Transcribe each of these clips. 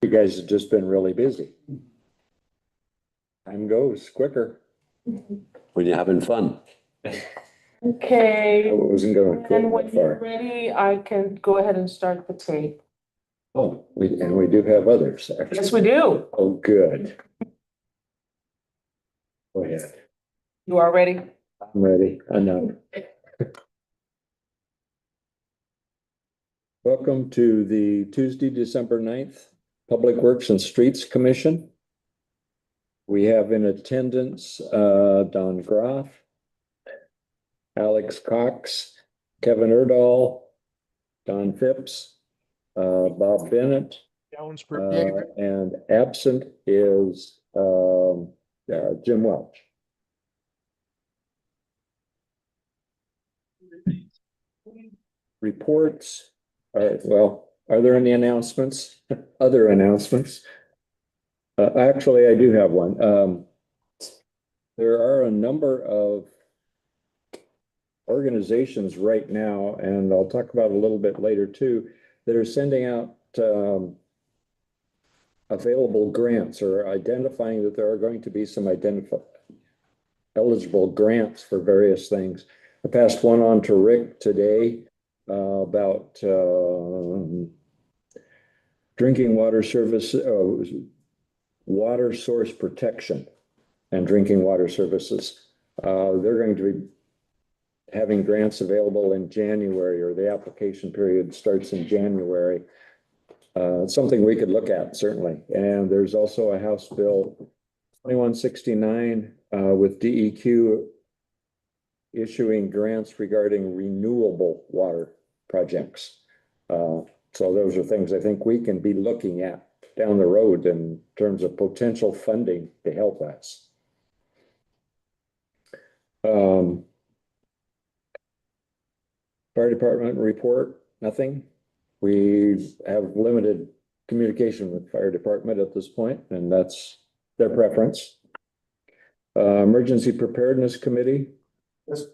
You guys have just been really busy. Time goes quicker. When you're having fun. I Okay, wasn't going to and go when that you're far. ready, I can go ahead and start the tape. Oh, we do have others. Yes, we do. Oh, good. Go ahead. You are ready? I'm ready. I know. Welcome to the Tuesday, December 9th, Public Works and Streets Commission. We have in attendance Don Groff, Alex Cox, Kevin Erdahl, Don Phipps, Bob Bennett, and absent is Jim Welch. Reports. Are there any announcements? Other announcements? Actually, I do have one. There are a number of organizations right now, and I'll talk about a little bit later too, that are sending out available grants or identifying that there are going to be some eligible grants for various things. I passed one on to Rick today about drinking water service, water source protection and drinking water services. They're going to be having grants available in January, or the application period starts in January. Something we could look at, certainly. And there's also a House Bill 2169 with DEQ issuing grants regarding renewable water projects. So those are things I think we can be looking at down the road in terms of potential funding to help us. Fire department report, nothing. We have limited communication with fire department at this point, and that's their preference. Emergency preparedness committee.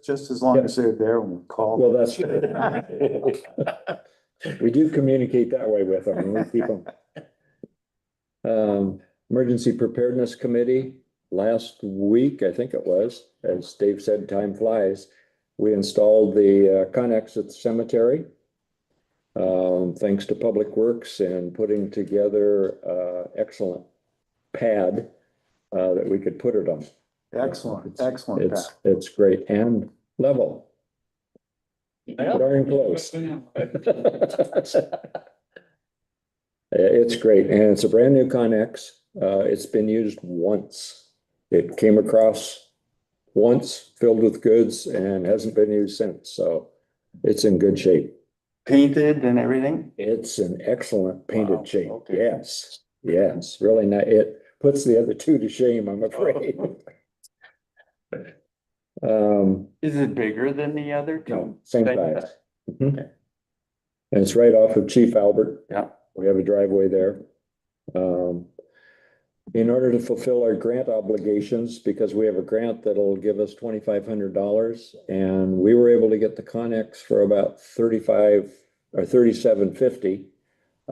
Just as long as they're there when we call. Well, that's we do communicate that way with them, and we keep them. Emergency preparedness committee, last week, I think it was, as Dave said, time flies. We installed the Connex at the cemetery. Thanks to Public Works and putting together excellent pad that we could put it on. Excellent, excellent. It's great and level. Darn close. It's great, and it's a brand new Connex. It's been used once. It came across once, filled with goods, and hasn't been used since. So it's in good shape. Painted and everything? It's an excellent painted Wow, shape. okay. Yes, yes, really nice. It puts the other two to shame, I'm afraid. Is it bigger than the other two? No, same size. Mhm. And it's right off of Chief Albert. Yeah. We have a driveway there. In order to fulfill our grant obligations, because we have a grant that'll give us $2,500, and we were able to get the Connex for about 35 or 37.50.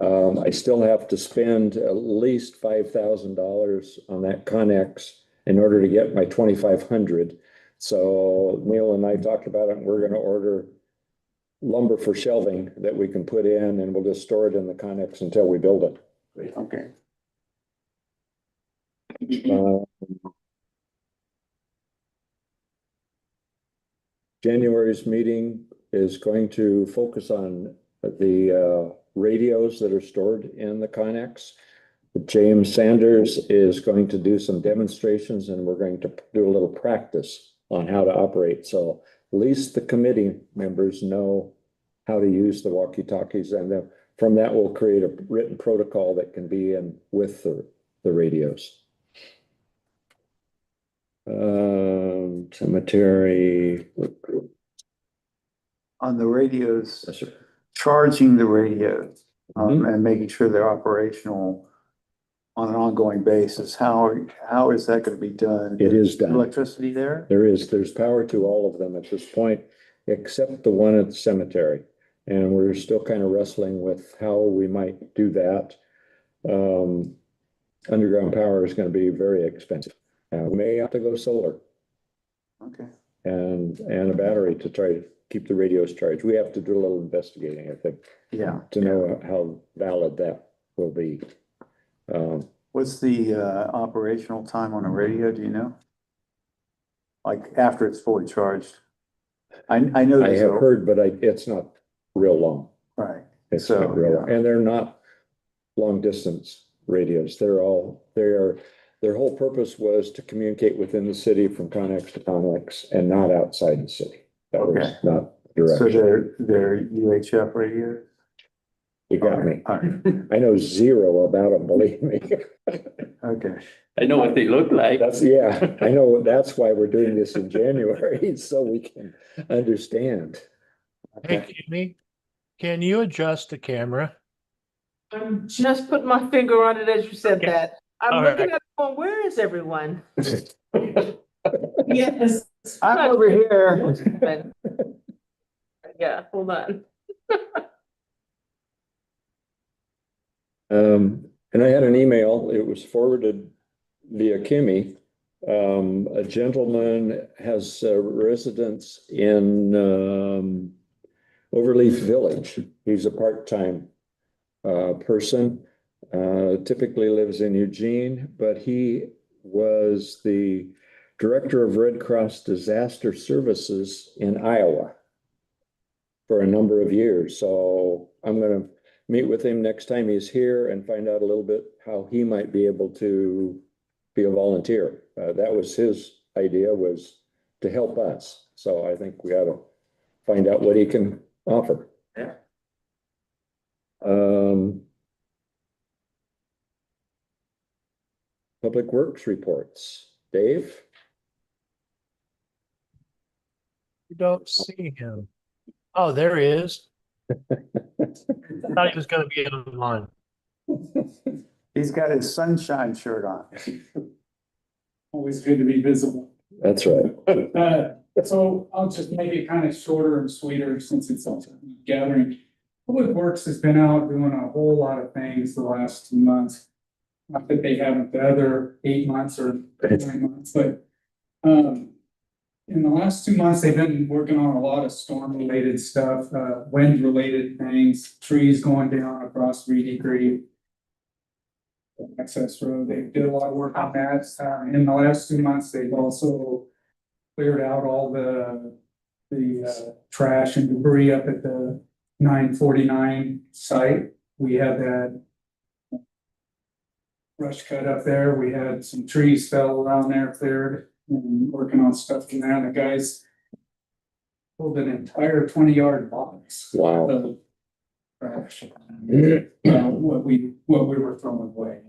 I still have to spend at least $5,000 on that Connex in order to get my 2,500. So Neil and I talked about it, and we're going to order lumber for shelving that we can put in, and we'll just store it in the Connex until we build it. Okay. January's meeting is going to focus on the radios that are stored in the Connex. James Sanders is going to do some demonstrations, and we're going to do a little practice on how to operate. So at least the committee members know how to use the walkie-talkies, and then from that we'll create a written protocol that can be in with the radios. Cemetery. On the radios, Yes, sir. charging the radios, Mhm. and making sure they're operational on an ongoing basis. How is that going to be done? It is done. Electricity there? There's power to all of them at this point, except the one at the cemetery. And we're still kind of wrestling with how we might do that. underground power is going to be very expensive. We may have to go solar Okay. and a battery to try to keep the radios charged. We have to do a little investigating, I think, Yeah. to know how valid that will be. What's the operational time on a radio, do you know? Like after it's fully charged? I know. I have heard, but it's not real long. Right. It's So, not real, yeah. and they're not long distance radios. Their whole purpose was to communicate within the city from Connex to Connex and not outside the city. That was Okay. not So direction. they're UHF radios? You got me. All right. I know zero about them, believe me. Okay. I know what they look like. Yeah, I know. That's why we're doing this in January, so we can understand. Hey, Kimmy, can you adjust the camera? I'm just putting my finger on it as you said Okay. that. I'm All looking right. at, going, where is everyone? Yes. I'm over here. Yeah, hold on. And I had an email, it was forwarded via Kimmy. A gentleman has a residence in Overleaf Village. He's a part-time person, typically lives in Eugene, but he was the director of Red Cross Disaster Services in Iowa for a number of years. So I'm going to meet with him next time he's here and find out a little bit how he might be able to be a volunteer. That was his idea, was to help us. So I think we ought to find out what he can offer. Yeah. Public Works reports. Dave? You don't see him. Oh, there he is. I thought he was gonna be in line. He's got his sunshine shirt on. Always good to be visible. That's right. So I'll just make it kind of shorter and sweeter since it's a gathering. Public Works has been out doing a whole lot of things the last 2 months. Not that they haven't the other 8 months or 9 months, but in the last 2 months, they've been working on a lot of storm-related stuff, wind-related things, trees going down across Reedy Creek. Access road, they did a lot of work on that. In the last 2 months, they've also cleared out all the trash and debris up at the 949 site. We had that brush cut up there. We had some trees fell around there cleared and working on stuff in there. And the guys pulled an entire 20-yard box Wow. of trash. What we were throwing away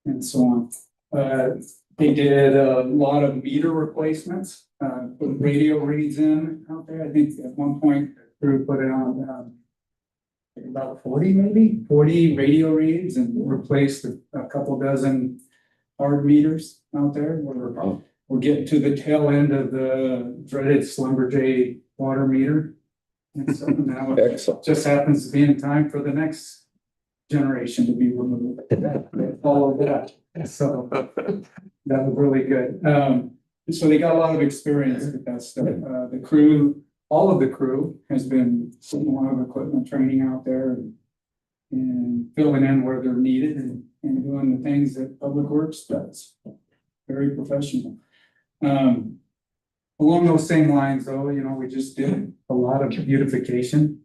and so on. They did a lot of meter replacements, put radio reads in out there. I think at one point the crew put it on about 40 radio reads and replaced a couple dozen hard meters out there. We're getting to the tail end of the dreaded Schlumberger water meter. And so now it Excellent. just happens to be in time for the next generation to be removed. All of that. So that was really good. So they got a lot of experience with that stuff. The crew, all of the crew has been putting a lot of equipment training out there and filling in where they're needed and doing the things that Public Works does. Very professional. Along those same lines though, we just did a lot of beautification.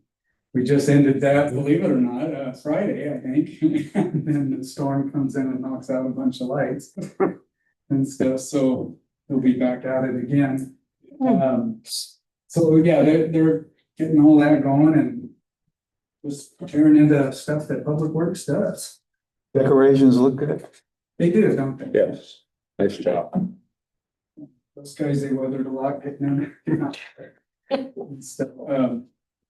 We just ended that, believe it or not, Friday, I think. And then the storm comes in and knocks out a bunch of lights and stuff, so we'll be back at it again. So yeah, they're getting all that going and just tearing into stuff that Public Works does. Decorations look good. They do, don't they? Yes. Nice job. Those guys, they weathered a lot getting in. And stuff.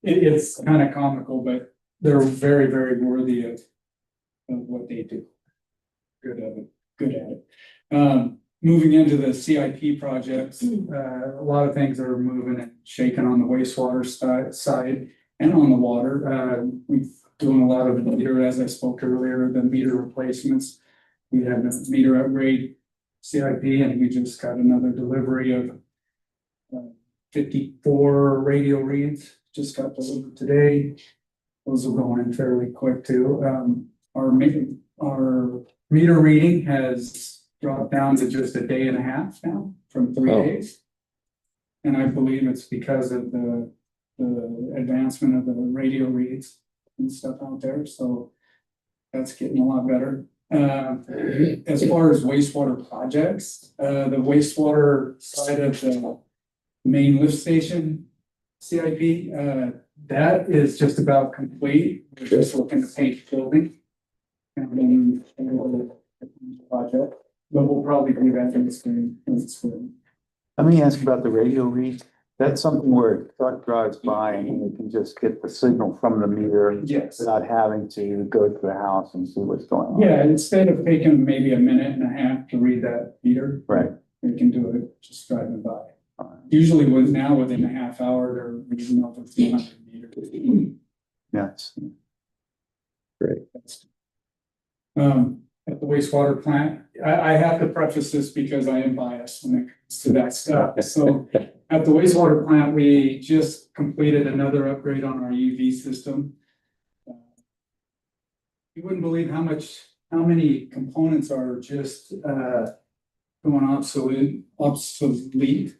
It's kind of comical, but they're very, very worthy of what they do. Good at it. Moving into the CIP projects, a lot of things are moving and shaking on the wastewater side and on the water. We've doing a lot of the meter, as I spoke earlier, the meter replacements. We had a meter upgrade CIP, and we just got another delivery of 54 radio reads, just got delivered today. Those will go in fairly quick too. Our meter reading has dropped down to just a day and a half now from 3 Oh. days. And I believe it's because of the advancement of the radio reads and stuff out there, so that's getting a lot better. As far as wastewater projects, the wastewater side of the main lift station CIP, that is just about complete. We're just looking to paint the building. And then project, but we'll probably do that in the spring. Let me ask about the radio read. That's something where a truck drives by and you can just get the signal from the meter Yes. without having to go to the house and see what's going on. Yeah, instead of taking maybe a minute and a half to read that meter. Right. We can do it just driving by. All right. Usually within a half hour, they're reading over 300 meters. Yes. Great. At the wastewater plant, I have to preface this because I am biased when it comes to that stuff. So at the wastewater plant, we just completed another upgrade on our UV system. You wouldn't believe how many components are just going obsolete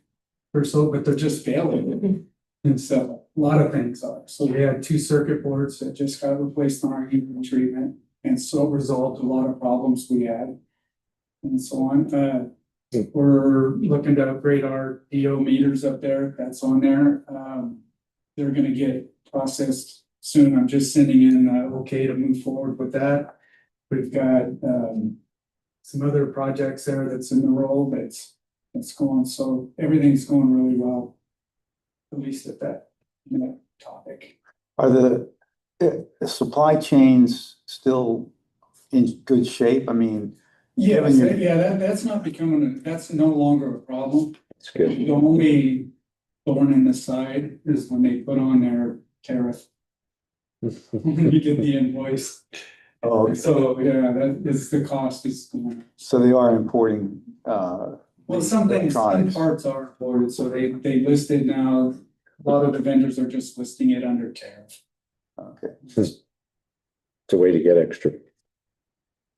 or so, but they're just failing. And so a lot of things are. So we had 2 circuit boards that just got replaced on our UV treatment. And so it resolved a lot of problems we had and so on. We're looking to upgrade our DO meters up there. That's on there. They're gonna get processed soon. I'm just sending in okay to move forward with that. We've got some other projects there that's in the roll that's going, so everything's going really well. At least at that topic. Are the supply chains still in good shape? I mean, Yes, Given your- that's not becoming, that's no longer a problem. It's good. The only thorn in the side is when they put on their tariff. When you get the invoice. oh, So, yeah, that is, the cost is going up. so they are importing, Well, some things, some electronics. parts are imported, so they listed now, a lot of the vendors are just listing it under tariff. Okay. It's a way to get extra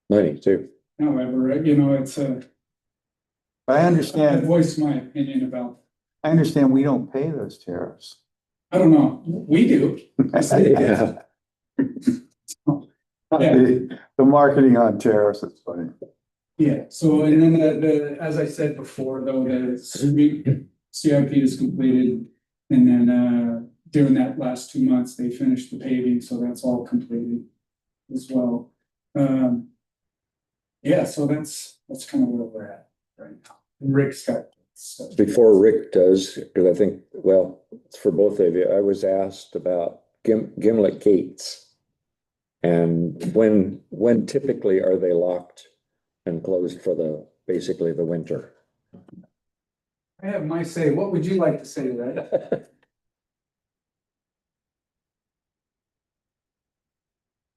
money too. However, it's I I understand, voiced my opinion about, we don't pay those tariffs. I don't know, we do. Yeah. Yeah. The marketing on tariffs is funny. Yeah, so and then as I said before, though, the CIP is completed. And then during that last 2 months, they finished the paving, so that's all completed as well. Yeah, so that's kind of where we're at right now. And Rick's got stuff. Before Rick does, because I think, well, it's for both of you, I was asked about gimlet gates. And when typically are they locked and closed for basically the winter? I have my say. What would you like to say to that?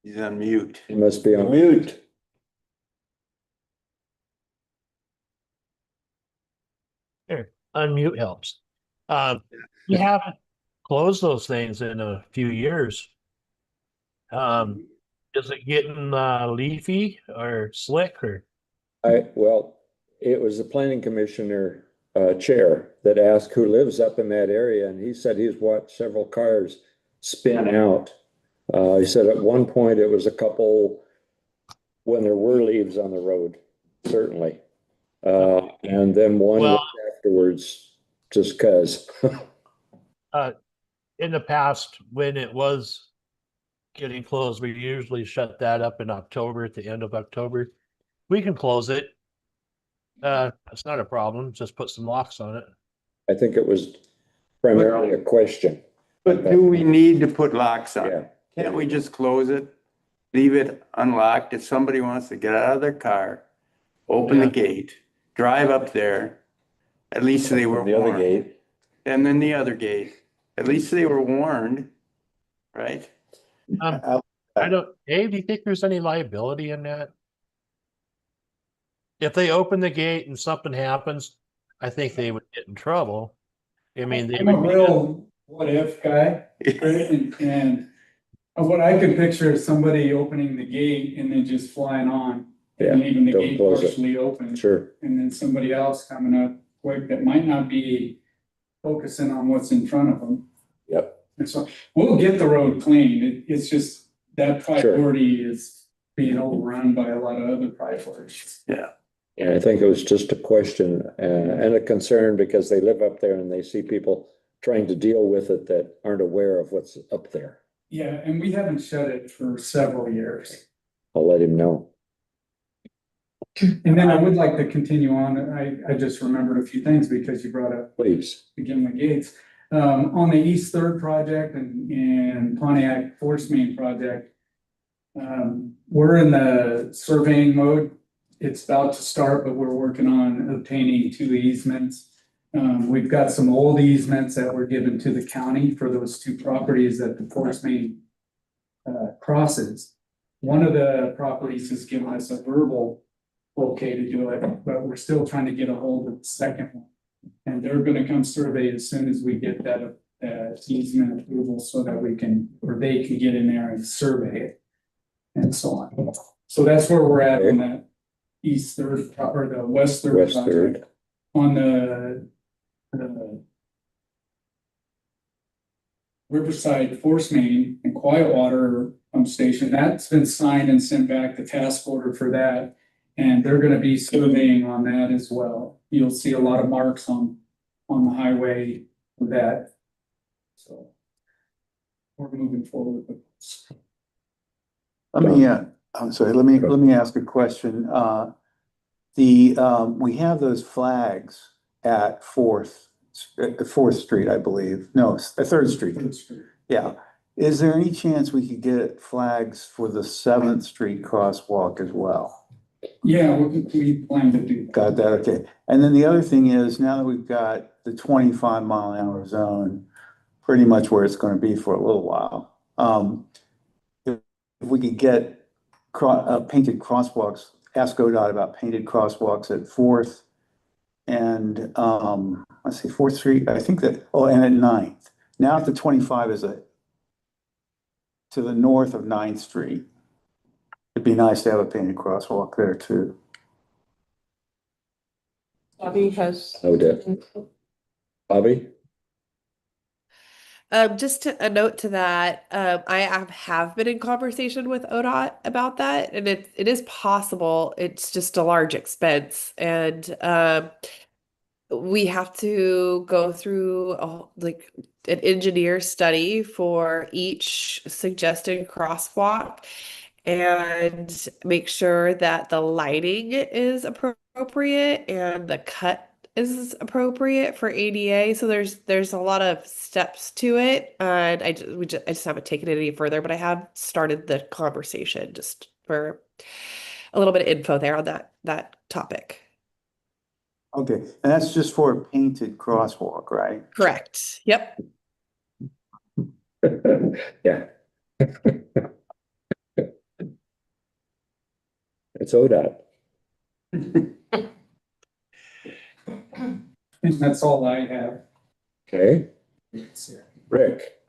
He's on mute. It must be on. Mute. Unmute helps. We haven't closed those things in a few years. Is it getting leafy or slick or? Well, it was the planning commissioner chair that asked who lives up in that area, and he said he's watched several cars spin out. He said at one point it was a couple when there were leaves on the road, certainly. And then one Well- afterwards, just cause. In the past, when it was getting closed, we usually shut that up in October, at the end of October. We can close it. It's not a problem. Just put some locks on it. I think it was primarily a question. But do we need to put locks on Yeah. it? Can't we just close it, leave it unlocked? If somebody wants to get out of their car, open the Yeah. gate, drive up there, at least they were The other warned. gate. And then the other gate, at least they were warned, right? I don't, Dave, do you think there's any liability in that? If they open the gate and something happens, I think they would get in trouble. I mean, they I'm a would be, real what if guy, right? And what I could picture is somebody opening the gate and then just flying on. Yeah, And leaving the don't gate close it. partially open. Sure. And then somebody else coming up quick that might not be focusing on what's in front of them. Yep. And so we'll get the road clean. It's just that priority is being overrun by a lot of other priorities. And I think it was just a question and a concern because they live up there and they see people trying to deal with it that aren't aware of what's up there. Yeah, and we haven't shut it for several years. I'll let him know. And then I would like to continue on. I just remembered a few things because you brought up Please. begin the gates. On the East Third project and Pontiac Force Main project. We're in the surveying mode. It's about to start, but we're working on obtaining 2 easements. We've got some old easements that were given to the county for those 2 properties that the Force Main crosses. One of the properties has given us a verbal okay to do it, but we're still trying to get a hold of the second one. And they're gonna come survey as soon as we get that easement approval so that we can, or they can get in there and survey it. And so on. So that's where we're at on that East Third, or the West Third West project. Third. On the Riverside Force Main and Quiet Water pump station, that's been signed and sent back the task order for that. And they're gonna be surveying on that as well. You'll see a lot of marks on the highway with that. So. We're moving forward with this. Let me, I'm sorry, let me ask a question. We have those flags at Fourth Street, I believe. No, Third Street. Yeah. Is there any chance we could get flags for the 7th Street crosswalk as well? Yeah, we plan to do. Got that, okay. And then the other thing is, now that we've got the 25-mile-an-hour zone, pretty much where it's gonna be for a little while. If we could get painted crosswalks, ask ODOT about painted crosswalks at Fourth and, let's see, 4th Street, I think that, and at 9th. Now at the 25 is to the north of 9th Street. It'd be nice to have a painted crosswalk there too. Bobby has. No doubt. Bobby? Just a note to that, I have been in conversation with ODOT about that, and it is possible. It's just a large expense, and we have to go through like an engineer study for each suggested crosswalk and make sure that the lighting is appropriate and the cut is appropriate for ADA. So there's a lot of steps to it, and I just haven't taken it any further, but I have started the conversation just for a little bit of info there on that topic. Okay, and that's just for a painted crosswalk, right? Correct. Yep. Yeah. It's ODOT. And that's all I have. Okay, Rick.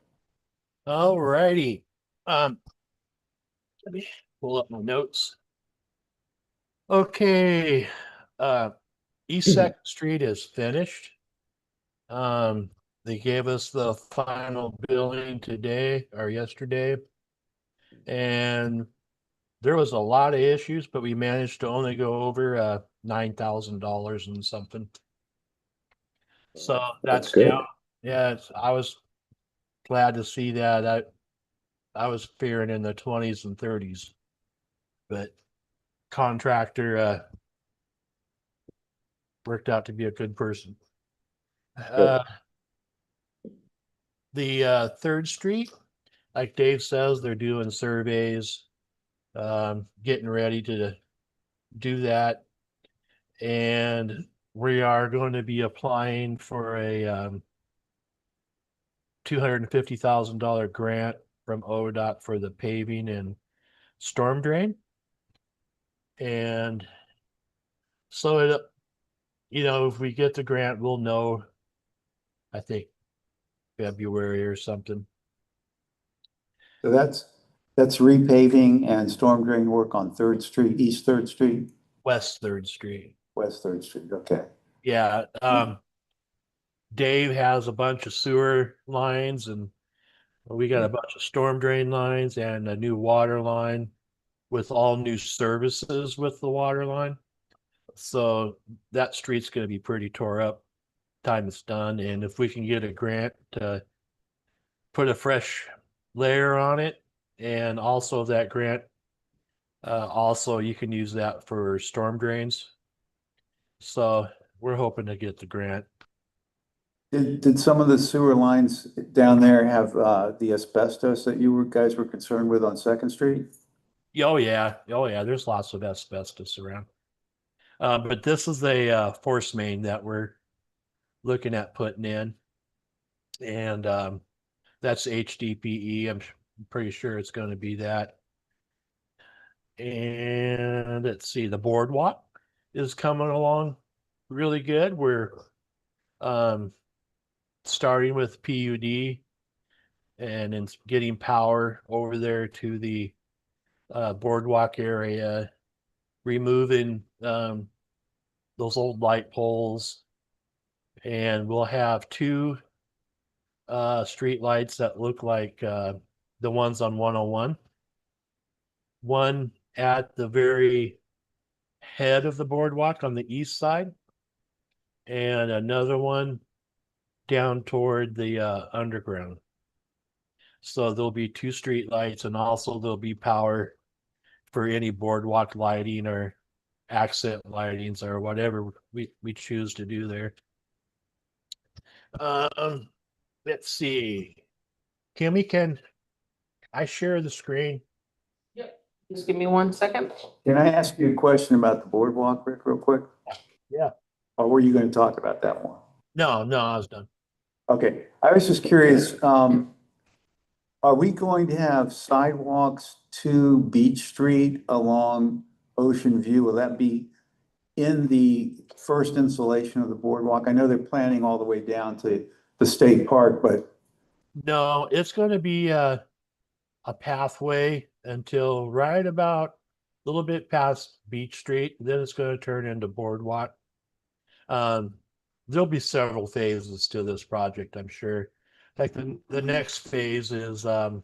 all righty. Let me pull up my notes. Okay, East Second Street is finished. They gave us the final billing today or yesterday. And there was a lot of issues, but we managed to only go over $9,000 and something. So that's good. down. Yeah, I was glad to see that. I was fearing in the 20s and 30s, but contractor worked out to be a good person. The 3rd Street, like Dave says, they're doing surveys, getting ready to do that. And we are going to be applying for a $250,000 grant from ODOT for the paving and storm drain. And so it, if we get the grant, we'll know, I think, February or something. So that's repaving and storm drain work on Third Street, East Third Street, West Third Street. West Third Street, okay. Yeah, Dave has a bunch of sewer lines and we got a bunch of storm drain lines and a new water line with all new services with the water line. So that street's gonna be pretty tore up time it's done. And if we can get a grant to put a fresh layer on it, and also that grant, also you can use that for storm drains. So we're hoping to get the grant. Did some of the sewer lines down there have the asbestos that you guys were concerned with on Second Street? Oh yeah, there's lots of asbestos around. But this is a force main that we're looking at putting in. And that's HDPE. I'm pretty sure it's going to be that. And let's see, the boardwalk is coming along really good. We're starting with PUD and then getting power over there to the boardwalk area, removing those old light poles, and we'll have two street lights that look like the ones on 101. One at the very head of the boardwalk on the east side, and another one down toward the underground. So there'll be two street lights, and also there'll be power for any boardwalk lighting or accent lightings or whatever we choose to do there. Let's see. Kimmy, can I share the screen? Just give me 1 second. Can I ask you a question about the boardwalk, Rick, real quick? Yeah. Or were you going to talk about that one? No, I was done. Okay, I was just curious, are we going to have sidewalks to Beach Street along Ocean View? Will that be in the first installation of the boardwalk? I know they're planning all the way down to the state park, but No, it's going to be a pathway until right about a little bit past Beach Street. Then it's going to turn into boardwalk. There'll be several phases to this project, I'm sure. Like the next phase is the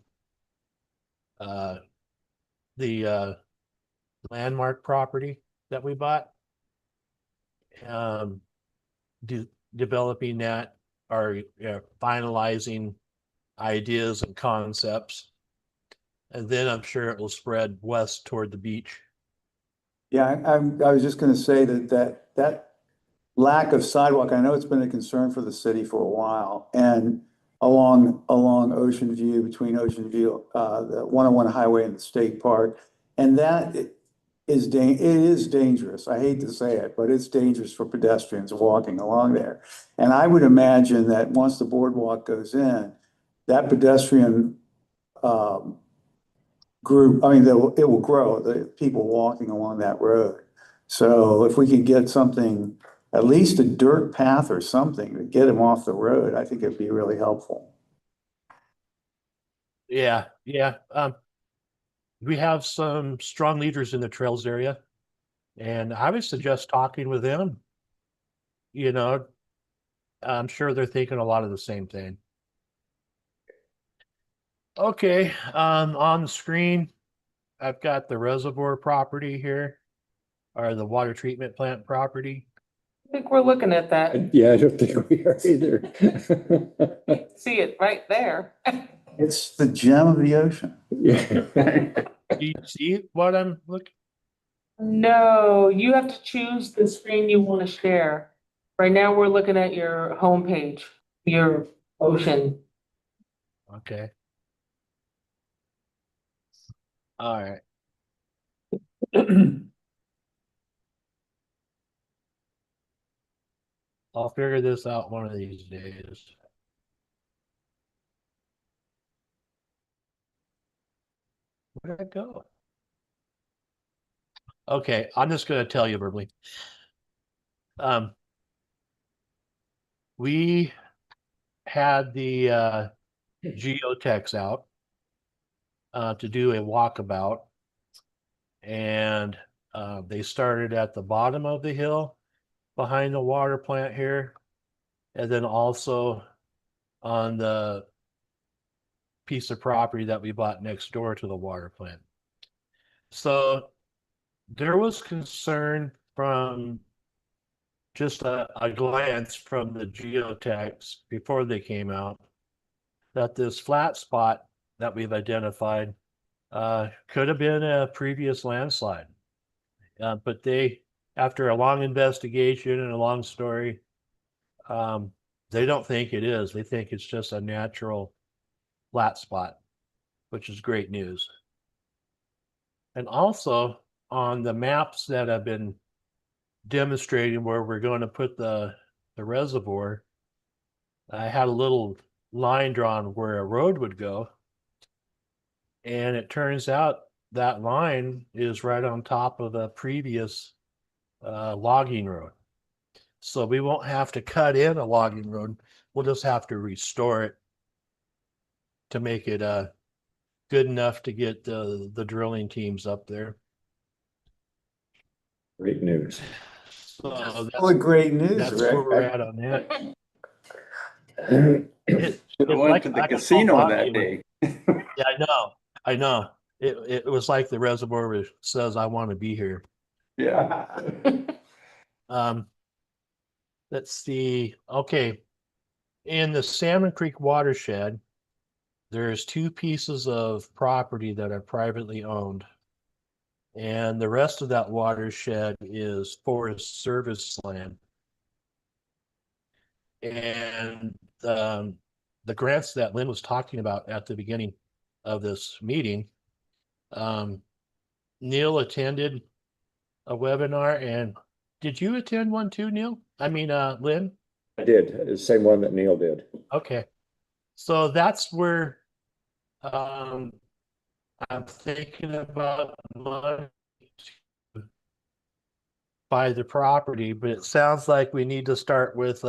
landmark property that we bought. Developing that, or finalizing ideas and concepts. And then I'm sure it will spread west toward the beach. yeah, I was just gonna say that lack of sidewalk, I know it's been a concern for the city for a while, and along Ocean View, between Ocean View, the 101 highway and the state park, and that it is dangerous. I hate to say it, but it's dangerous for pedestrians walking along there. And I would imagine that once the boardwalk goes in, that pedestrian group, I mean, it will grow, the people walking along that road. So if we could get something, at least a dirt path or something to get them off the road, I think it'd be really helpful. Yeah. We have some strong leaders in the trails area, and I would suggest talking with them. I'm sure they're thinking a lot of the same thing. Okay, on the screen, I've got the reservoir property here, or the water treatment plant property. I think we're looking at that. Yeah, I don't think we are either. See it right there. It's the gem of the ocean. Yeah. Do you see what I'm looking? No, you have to choose the screen you want to share. Right now, we're looking at your homepage, your ocean. Okay. All right. I'll figure this out one of these days. Where did I go? Okay, I'm just gonna tell you verbally. We had the geotechs out to do a walkabout, and they started at the bottom of the hill behind the water plant here, and then also on the piece of property that we bought next door to the water plant. So there was concern from just a glance from the geotechs before they came out that this flat spot that we've identified could have been a previous landslide. But they, after a long investigation and a long story, they don't think it is. They think it's just a natural flat spot, which is great news. And also on the maps that have been demonstrating where we're going to put the reservoir, I had a little line drawn where a road would go. And it turns out that line is right on top of a previous logging road. So we won't have to cut in a logging road. We'll just have to restore it to make it good enough to get the drilling teams up there. Great news. So Really great news, that's where we're Rick. at on that. Should have went to the casino that day. Yeah, I know. It was like the reservoir says, I want to be here. Yeah. Let's see. Okay. In the Salmon Creek watershed, there's 2 pieces of property that are privately owned. And the rest of that watershed is Forest Service land. And the grants that Lynn was talking about at the beginning of this meeting, Neil attended a webinar, and did you attend one too, Neil? I mean, Lynn? I did, the same one that Neil did. Okay. So that's where I'm thinking about money to buy the property, but it sounds like we need to start with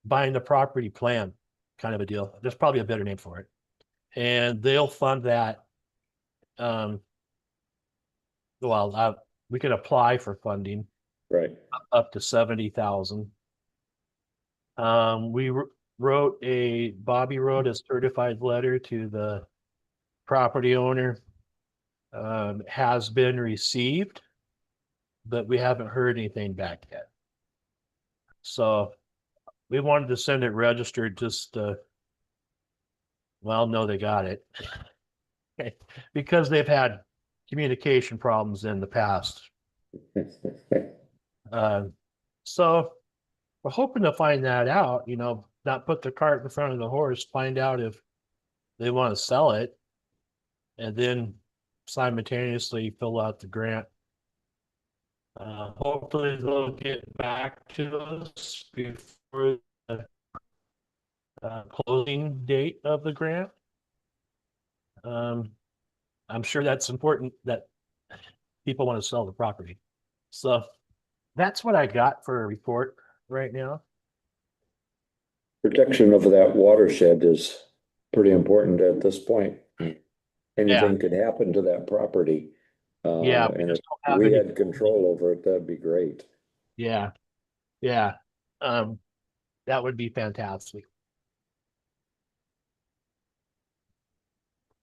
buying the property plan kind of a deal. There's probably a better name for it. And they'll fund that. We could apply for funding Right. up to 70,000. Bobby wrote a certified letter to the property owner. Has been received, but we haven't heard anything back yet. So we wanted to send it registered just no, they got it. Okay. Because they've had communication problems in the past. So we're hoping to find that out, not put the cart in front of the horse, find out if they want to sell it, and then simultaneously fill out the grant. Hopefully they'll get back to us before the closing date of the grant. I'm sure that's important that people want to sell the property. So that's what I got for a report right now. Protection of that watershed is pretty important at this point. Anything could happen to that property. Yeah, we And just if don't have we any- had control over it, that'd be great. Yeah. That would be fantastic.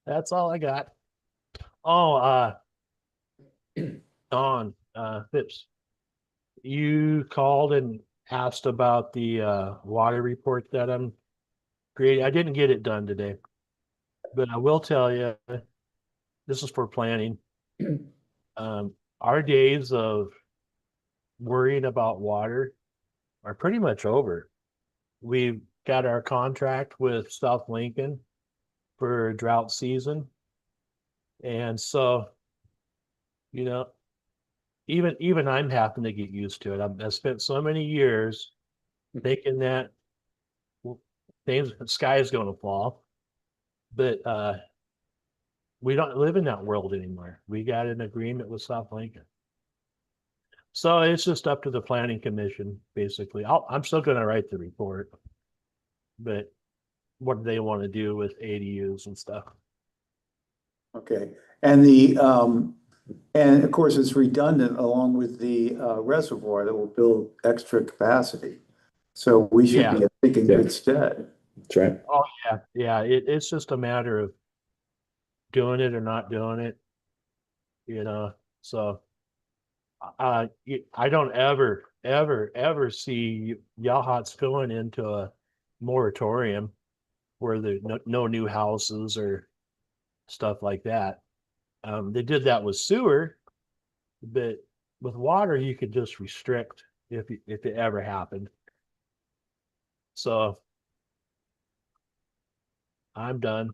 That's all I got. Oh, Dawn, Phipps, you called and asked about the water report that I'm creating. I didn't get it done today, but I will tell you, this is for planning. Our days of worrying about water are pretty much over. We've got our contract with South Lincoln for drought season. And so, even I'm having to get used to it. I've spent so many years thinking that the sky is going to fall, but we don't live in that world anymore. We got an agreement with South Lincoln. So it's just up to the planning commission, basically. I'm still gonna write the report. But what do they want to do with ADUs and stuff? Okay, and and of course, it's redundant along with the reservoir that will build extra capacity. So we should Yeah. be, I think, in Yeah. good stead. That's right. Oh, yeah, it's just a matter of doing it or not doing it, so. I don't ever see Yachats going into a moratorium where there's no new houses or stuff like that. They did that with sewer, but with water, you could just restrict if it ever happened. So I'm done.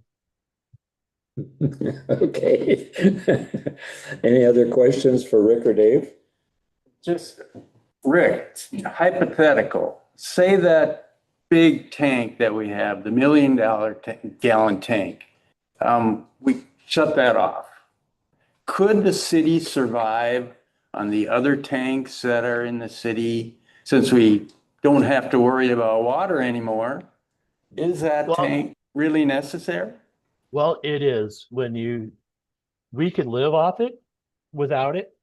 Okay. Any other questions for Rick or Dave? Just, Rick, hypothetical, say that big tank that we have, the $1 million gallon tank, we shut that off. Could the city survive on the other tanks that are in the city, since we don't have to worry about water anymore? Is that Well- tank really necessary? Well, it is we could live off it without it.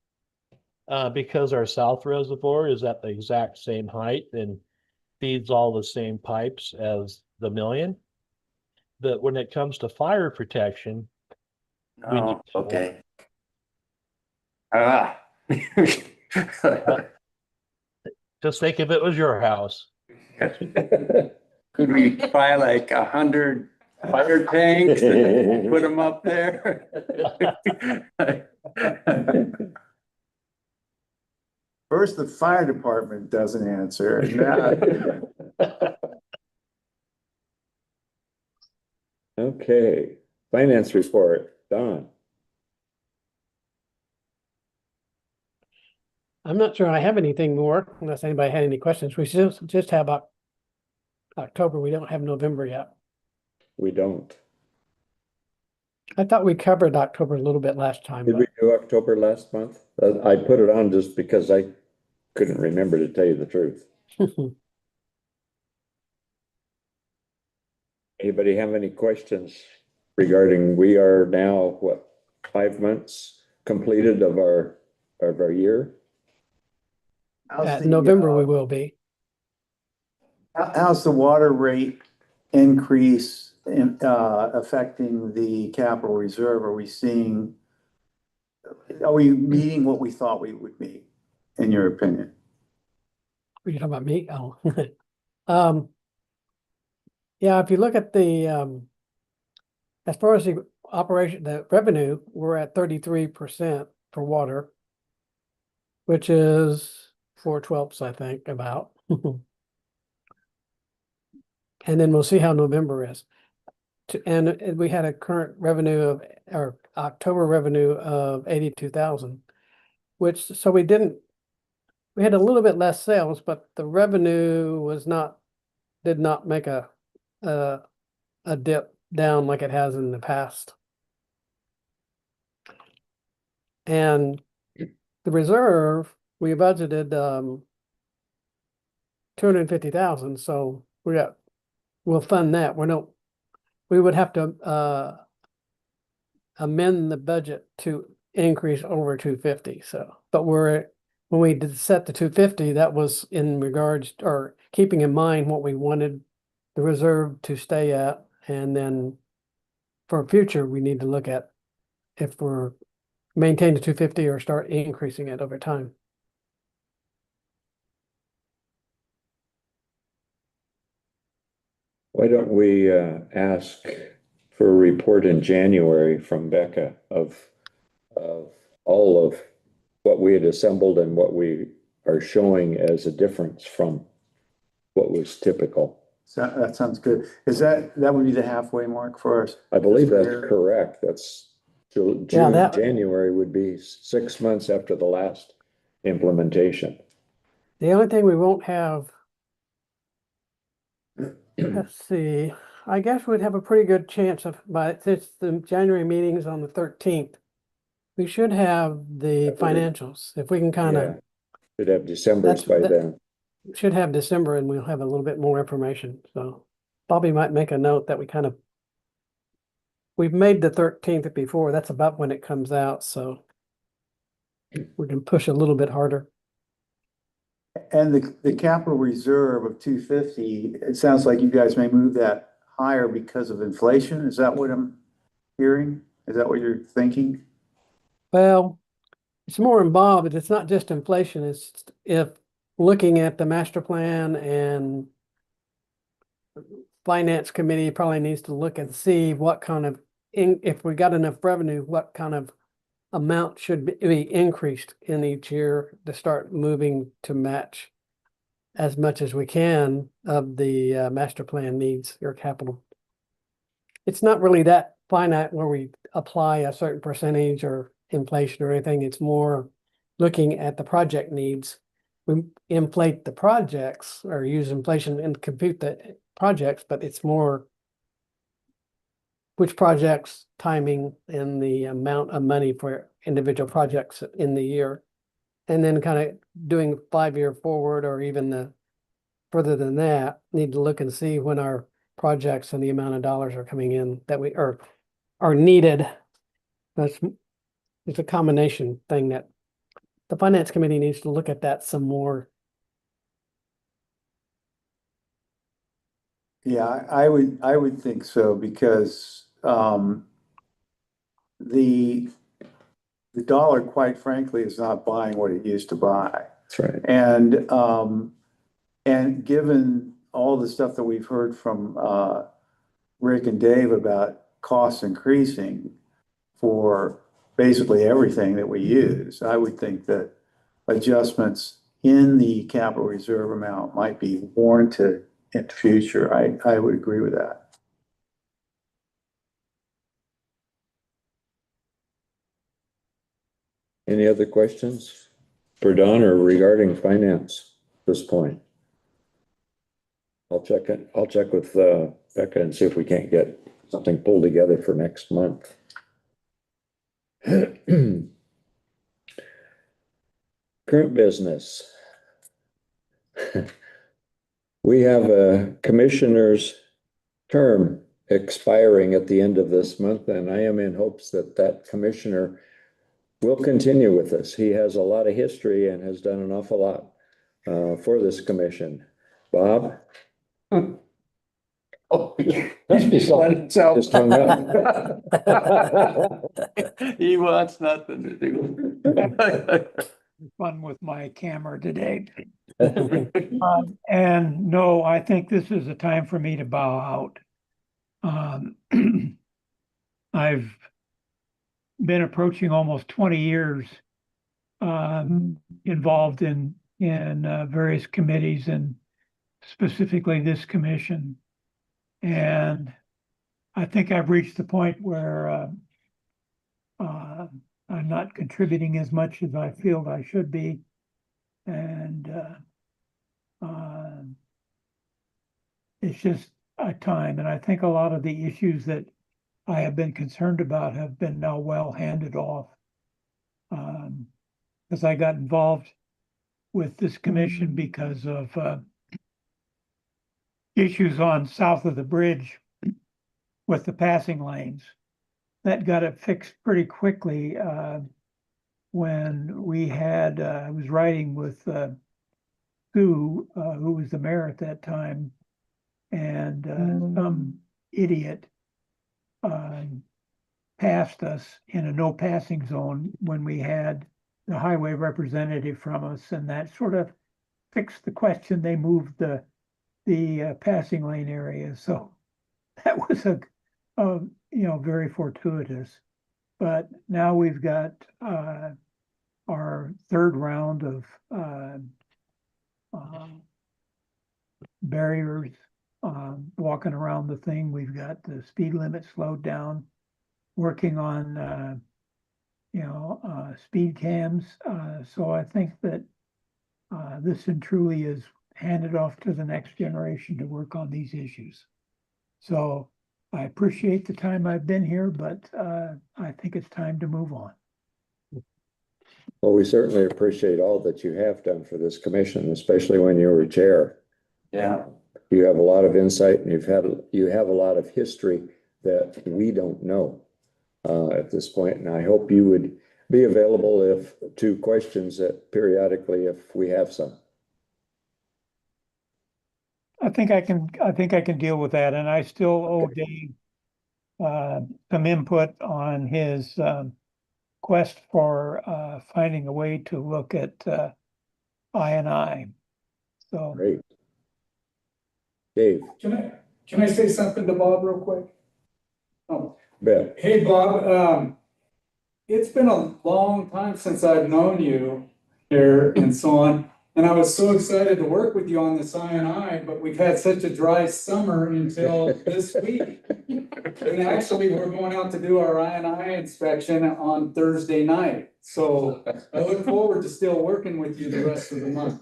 Because our south reservoir is at the exact same height and feeds all the same pipes as the million. But when it comes to fire protection, We Oh, need to- okay. Ah. just think if it was your house. Could we buy like 100 fire tanks and put them up there? First, the fire department doesn't answer. and now- Okay, finance report, Don. I'm not sure I have anything more unless anybody had any questions. We just have October. We don't have November yet. We don't. I thought we covered October a little bit last time, Did we but do October last month? I put it on just because I couldn't remember, to tell you the truth. Anybody have any questions regarding, we are now, what, 5 months completed of our year? How's the, November we will be. How's the water rate increase in, affecting the capital reserve? Are we meeting what we thought we would meet, in your opinion? Are you talking about me? Oh. Yeah, if you look at the, as far as the operation, the revenue, we're at 33% for water, which is 4/12, I think, about. And then we'll see how November is. And we had a current revenue of, or October revenue of 82,000, which, so we had a little bit less sales, but the revenue did not make a dip down like it has in the past. And the reserve, we budgeted 250,000, so we'll fund that. We would have to amend the budget to increase over 250. So, but when we did set the 250, that was in regards, or keeping in mind what we wanted the reserve to stay at, and then for future, we need to look at if we're maintain the 250 or start increasing it over time. Why don't we ask for a report in January from Becca of all of what we had assembled and what we are showing as a difference from what was typical. So that sounds good. That would be the halfway mark for us? I believe that's Fiscal year. correct. That's June, January would be 6 months after the last implementation. The only thing we won't have, let's see, I guess we'd have a pretty good chance of, by, since the January meeting's on the 13th. We should have the financials, if we can kind Yeah. of, Should have December's by That- then. should have December and we'll have a little bit more information, so. Bobby might make a note that we kind of. We've made the 13th before, that's about when it comes out, so. We can push a little bit harder. And the capital reserve of 250, it sounds like you guys may move that higher because of inflation. Is that what I'm hearing? Is that what you're thinking? Well, it's more involved, it's not just inflation, it's if looking at the master plan and finance committee probably needs to look and see what kind of, if we got enough revenue, what kind of amount should be increased in each year to start moving to match as much as we can of the master plan needs or capital. It's not really that finite where we apply a certain percentage or inflation or anything. It's more looking at the project needs. We inflate the projects or use inflation and compute the projects, but it's more which projects, timing, and the amount of money for individual projects in the year. And then kind of doing 5-year forward or even the further than that, need to look and see when our projects and the amount of dollars are coming in that we are needed. It's a combination thing that the finance committee needs to look at that some more. Yeah, I would think so because the dollar, quite frankly, is not buying what it used to buy. That's right. And given all the stuff that we've heard from Rick and Dave about costs increasing for basically everything that we use, I would think that adjustments in the capital reserve amount might be warranted in the future. I would agree with that. Any other questions for Don or regarding finance at this point? I'll check with Becca and see if we can't get something pulled together for next month. Current business. We have a commissioner's term expiring at the end of this month, and I am in hopes that that commissioner will continue with us. He has a lot of history and has done an awful lot for this commission. Bob? Oh, Must be something. Just hung up. He wants nothing to do. Fun with my camera today. And no, I think this is a time for me to bow out. I've been approaching almost 20 years involved in various committees and specifically this commission. And I think I've reached the point where I'm not contributing as much as I feel I should be. And it's just a time. And I think a lot of the issues that I have been concerned about have been now well handed off. Because I got involved with this commission because of issues on south of the bridge with the passing lanes. That got it fixed pretty quickly when we had, I was riding with Sue, who was the mayor at that time, and some idiot passed us in a no passing zone when we had the highway representative from us, and that sort of fixed the question. They moved the passing lane area, so that was very fortuitous. But now we've got our third round of barriers walking around the thing. We've got the speed limit slowed down, working on speed cams. So I think that this and truly is handed off to the next generation to work on these issues. So I appreciate the time I've been here, but I think it's time to move on. Well, we certainly appreciate all that you have done for this commission, especially when you were chair. Yeah. You have a lot of insight and you have a lot of history that we don't know at this point. And I hope you would be available to questions that periodically if we have some. I think I can deal with that, and I still owe Dave some input on his quest for finding a way to look at I&I. So Great. Dave, Can I say something to Bob real quick? Oh, Bet. hey, Bob, it's been a long time since I've known you here and so on. And I was so excited to work with you on this I&I, but we've had such a dry summer until this week. And actually, we're going out to do our I&I inspection on Thursday night. So I look forward to still working with you the rest of the month.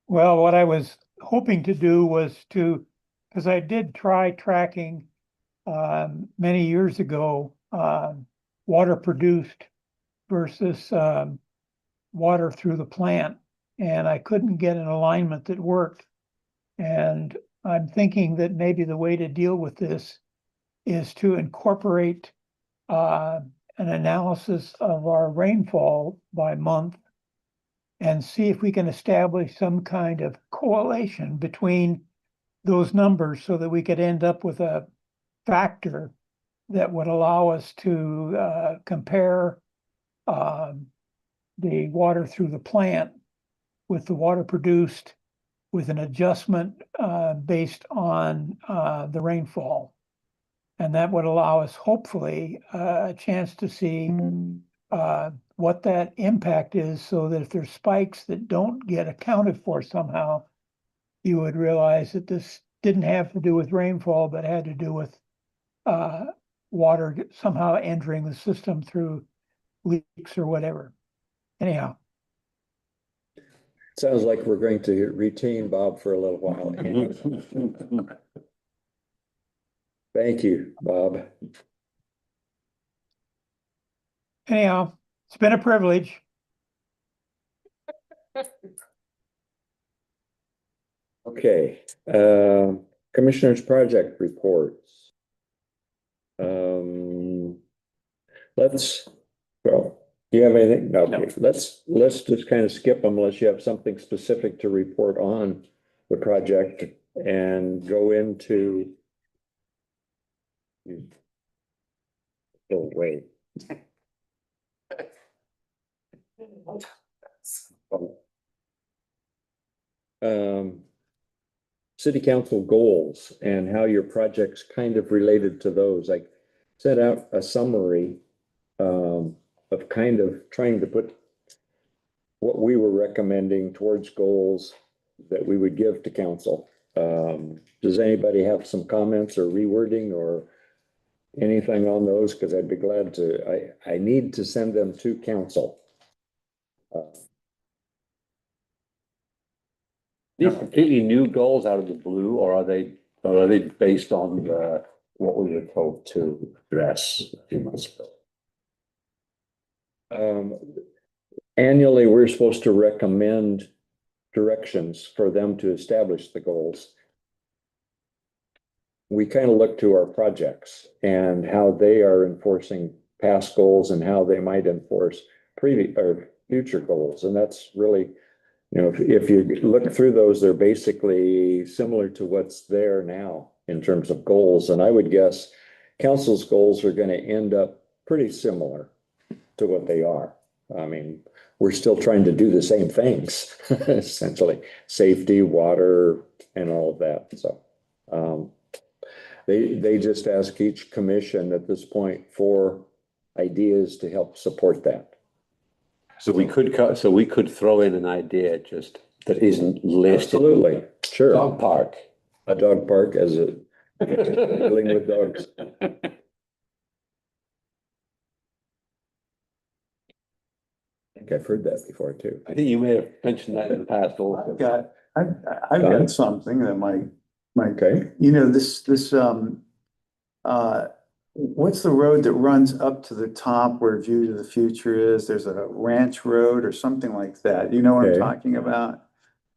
well, what I was hoping to do was because I did try tracking many years ago, water produced versus water through the plant, and I couldn't get an alignment that worked. And I'm thinking that maybe the way to deal with this is to incorporate an analysis of our rainfall by month and see if we can establish some kind of correlation between those numbers so that we could end up with a factor that would allow us to compare the water through the plant with the water produced with an adjustment based on the rainfall. And that would allow us hopefully a chance to see what that impact is, so that if there's spikes that don't get accounted for somehow, you would realize that this didn't have to do with rainfall, but had to do with water somehow entering the system through leaks or whatever. Anyhow. Sounds like we're going to retain Bob for a little while. Thank you, Bob. Anyhow, it's been a privilege. Okay, Commissioners' project reports. Do you have anything? No, okay, let's just kind of skip them unless you have something specific to report on the project and go into. Oh, wait. City council goals and how your project's kind of related to those. I set out a summary of kind of trying to put what we were recommending towards goals that we would give to council. Does anybody have some comments or rewording or anything on those? Because I'd be glad to. I need to send them to council. These completely new goals out of the blue, or are they based on what we were told to address a few months ago? Annually, we're supposed to recommend directions for them to establish the goals. We kind of look to our projects and how they are enforcing past goals and how they might enforce previous or future goals. And that's really, you know, if you look through those, they're basically similar to what's there now in terms of goals. And I would guess council's goals are going to end up pretty similar to what they are. I mean, we're still trying to do the same things, essentially, safety, water, and all of that. So they just ask each commission at this point for ideas to help support that. So we could throw in an idea just that isn't listed. Absolutely, sure. Dog park. A dog park as a dealing with dogs. I think I've heard that before too. I think you may have mentioned that in the past also. I've got I've got something that might, Okay, you know, what's the road that runs up to the top where View to the Future is? There's a ranch road or something like that. You know what I'm Okay. talking about?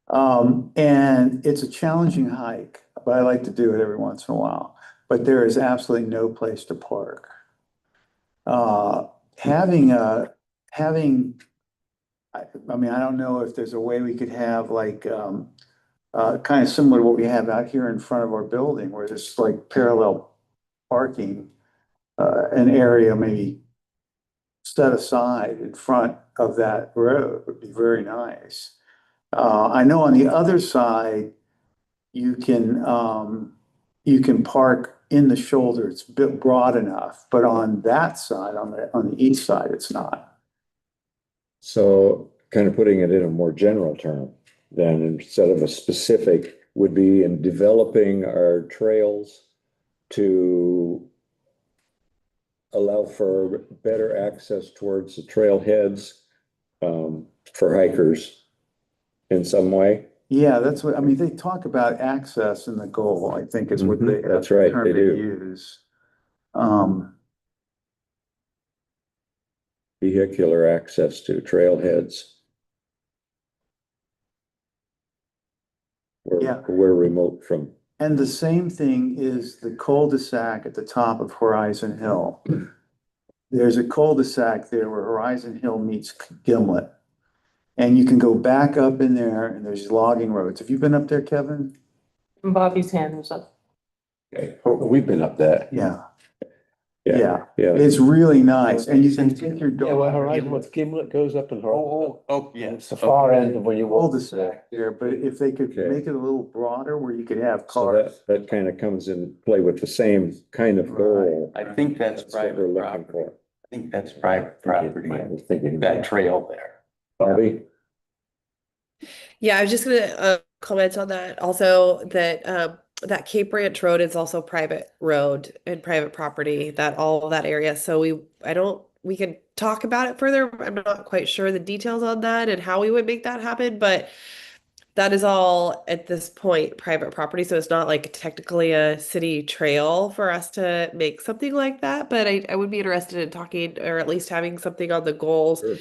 And it's a challenging hike, but I like to do it every once in a while. But there is absolutely no place to park. Having, I mean, I don't know if there's a way we could have like, kind of similar to what we have out here in front of our building, where there's like parallel parking, an area maybe set aside in front of that road would be very nice. I know on the other side, you can park in the shoulder. It's built broad enough, but on that side, on the east side, it's not. so kind of putting it in a more general term, then instead of a specific, would be in developing our trails to allow for better access towards the trailheads for hikers in some way. Yeah, that's what, I mean, they talk about access in the goal, I think is what they. That's right, term they do. Use. Vehicular access to trailheads. Yeah. We're remote from. And the same thing is the cul-de-sac at the top of Horizon Hill. There's a cul-de-sac there where Horizon Hill meets Gimlet. And you can go back up in there and there's logging roads. Have you been up there, Kevin? Bobby's hand was up. We've been up there. Yeah, Yeah. it's really nice. And you can take your dog. Yeah, well, Horizon, what Gimlet goes up and Horizon. Yeah. It's the far end of when you walk. Cul-de-sac there, but if they could Okay. make it a little broader where you could have So cars. that kind of comes in play with the same kind of goal. I think that's That's what we're private looking property. for. I think that's private property, I was thinking that trail there. Bobby? Yeah, I was just gonna comment on that also that that Cape Ranch Road is also private road and private property, that all of that area. So we can talk about it further. I'm not quite sure the details on that and how we would make that happen, but that is all at this point private property. So it's not like technically a city trail for us to make something like that. But I would be interested in talking or at least having something on the goals Sure.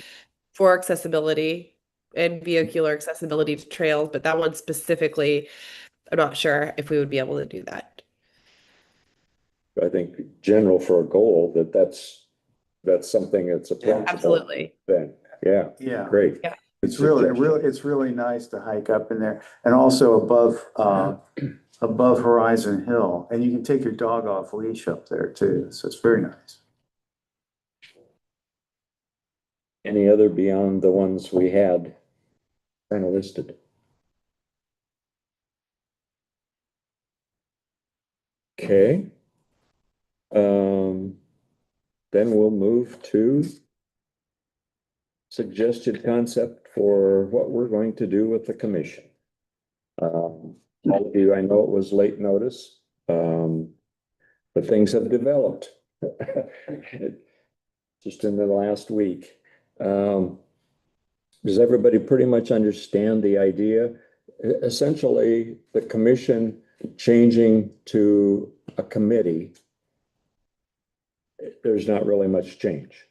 for accessibility and vehicular accessibility to trails. But that one specifically, I'm not sure if we would be able to do that. I think general for a goal that's something that's a principle. Absolutely. Then, yeah, Yeah. great. Yeah. It's really nice to hike up in there and also above Horizon Hill. And you can take your dog off leash up there too. So it's very nice. Any other beyond the ones we had kind of listed? Okay. Then we'll move to suggested concept for what we're going to do with the commission. All of you, I know it was late notice, but things have developed just in the last week. Does everybody pretty much understand the idea? Essentially, the commission changing to a committee, there's not really much change.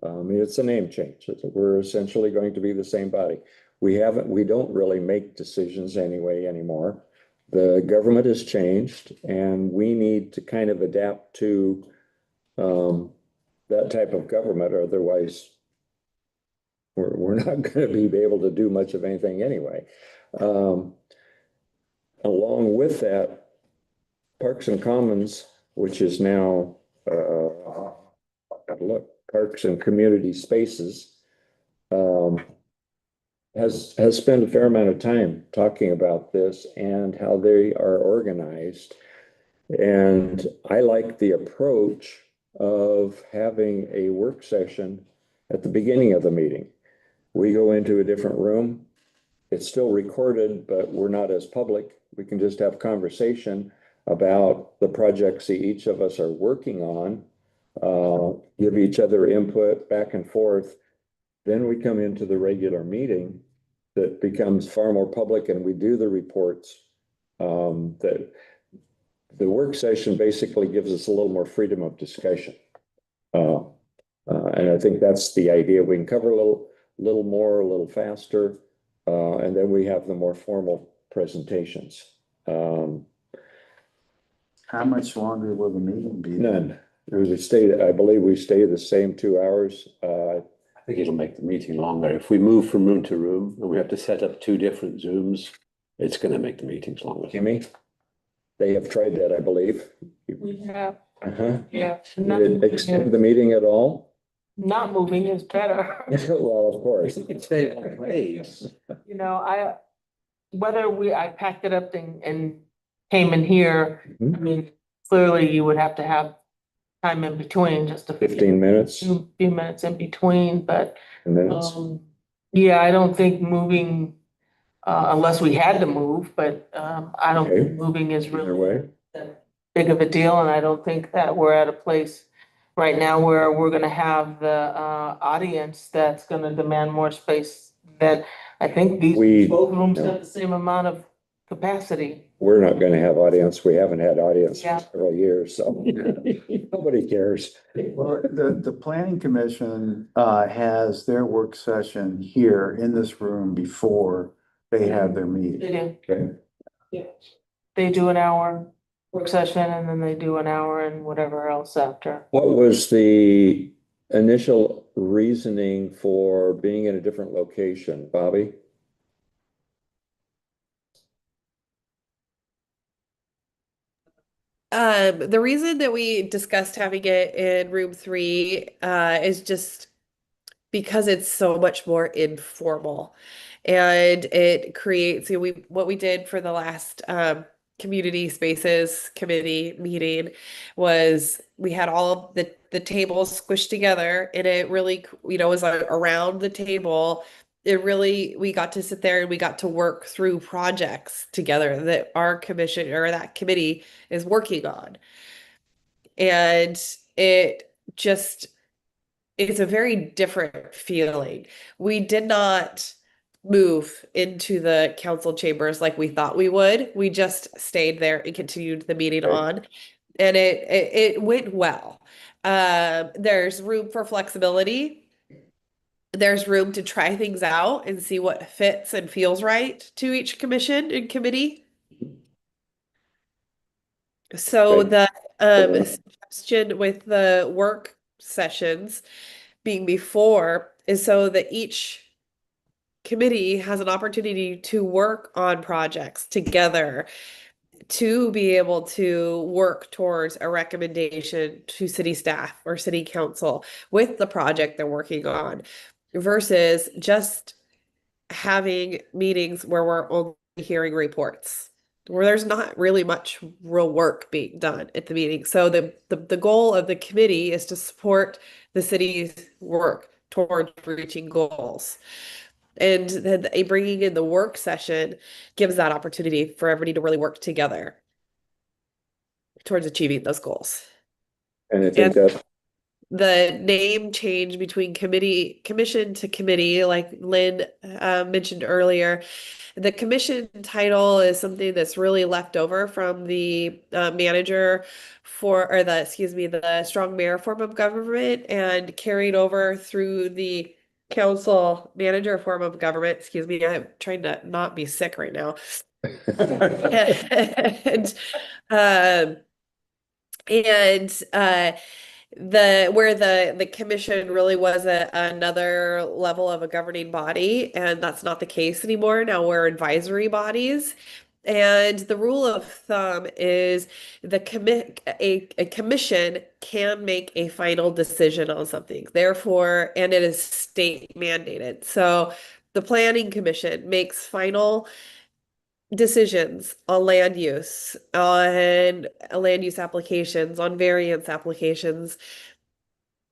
It's a name change. We're essentially going to be the same body. We don't really make decisions anymore. The government has changed and we need to kind of adapt to that type of government, otherwise we're not going to be able to do much of anything anyway. Along with that, Parks and Commons, which is now Parks and Community Spaces, has spent a fair amount of time talking about this and how they are organized. And I like the approach of having a work session at the beginning of the meeting. We go into a different room. It's still recorded, but we're not as public. We can just have conversation about the projects that each of us are working on, give each other input back and forth. Then we come into the regular meeting that becomes far more public and we do the reports, that the work session basically gives us a little more freedom of discussion. And I think that's the idea. We can cover a little more, a little faster, and then we have the more formal presentations. How much longer will the meeting be? None. I believe we stay the same 2 hours. I think it'll make the meeting longer. If we move from room to room and we have to set up 2 different Zooms, it's going to make the meetings longer. Jimmy, they have tried that, I believe. We have, Uh-huh. yeah. Did it extend the meeting at all? Not moving is better. Well, of course. It's ways. You know, I packed it up and came in here, I Mhm. mean, clearly you would have to have time in between, just a 15 minutes, few minutes in between, but, and then it's, yeah, I don't think moving, unless we had to move, but, I don't Okay. think moving is either really way. that big of a deal, and I don't think that we're at a place right now where we're gonna have the, audience that's gonna demand more space. That I think both rooms no. have the same amount of capacity. We're not gonna have audience. We haven't had audience Yeah. for several years, so nobody cares. Well, the planning commission has their work session here in this room before they have their meeting. They do, Okay. yeah. They do an hour work session and then they do an hour and whatever else after. What was the initial reasoning for being in a different location, Bobby? The reason that we discussed having it in room 3 is just because it's so much more informal, and it creates, what we did for the last community spaces committee meeting was we had all of the tables squished together, and it really, was around the table. It really, we got to sit there and we got to work through projects together that our commission or that committee is working on. And it just, it's a very different feeling. We did not move into the council chambers like we thought we would. We just stayed there and continued the meeting Okay. on, and it went well. There's room for flexibility. There's room to try things out and see what fits and feels right to each commission and committee. So Okay. the suggestion with the work sessions being before is so that each committee has an opportunity to work on projects together, to be able to work towards a recommendation to city staff or city council with the project they're working on, versus just having meetings where we're only hearing reports, where there's not really much real work being done at the meeting. So the goal of the committee is to support the city's work towards reaching goals. And then bringing in the work session gives that opportunity for everybody to really work together towards achieving those goals. And I think that, The name change between commission to committee, like Lynn mentioned earlier, the commission title is something that's really left over from the the strong mayor form of government and carried over through the council manager form of government. Excuse me, I'm trying to not be sick right now. And the commission really was another level of a governing body, and that's not the case anymore. Now we're advisory bodies. And the rule of thumb is a commission can make a final decision on something. Therefore, and it is state mandated. So the planning commission makes final decisions on land use applications, on variance applications.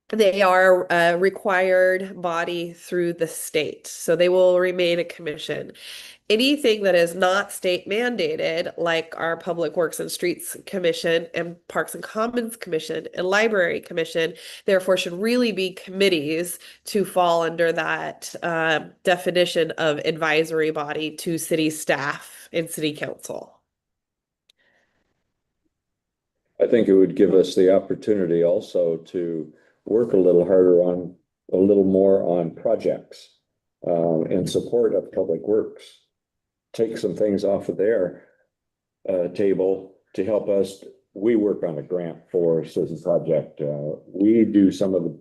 They are a required body through the state, so they will remain a commission. Anything that is not state mandated, like our Public Works and Streets Commission and Parks and Commons Commission and Library Commission, therefore should really be committees to fall under that definition of advisory body to city staff and city council. I think it would give us the opportunity also to work a little harder on, a little more on projects in support of Public Works. Take some things off of their table to help us. We work on a grant for Citizen Project. We do some of the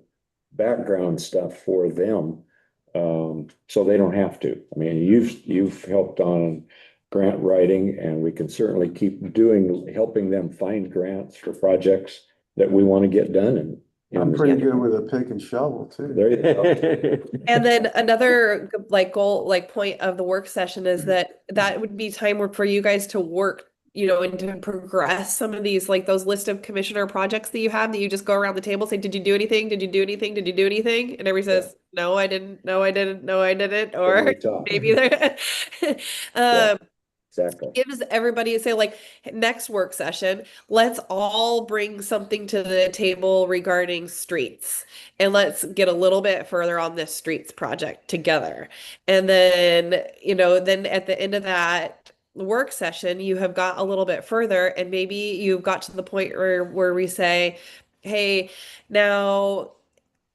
background stuff for them, so they don't have to. I mean, you've helped on grant writing, and we can certainly keep helping them find grants for projects that we want to get done. And I'm pretty good with a pick and shovel too. there you go. And then another like goal, like point of the work session is that would be time for you guys to work, you know, and to progress some of these, like those list of commissioner projects that you have, that you just go around the table, say, did you do anything? Did you do anything? Did you do anything? And everybody says, no, I didn't. No, I didn't. No, I didn't. Or maybe they're, Exactly. gives everybody, say, like, next work session, let's all bring something to the table regarding streets, and let's get a little bit further on this streets project together. And then, you know, then at the end of that work session, you have got a little bit further, and maybe you've got to the point where we say, hey, now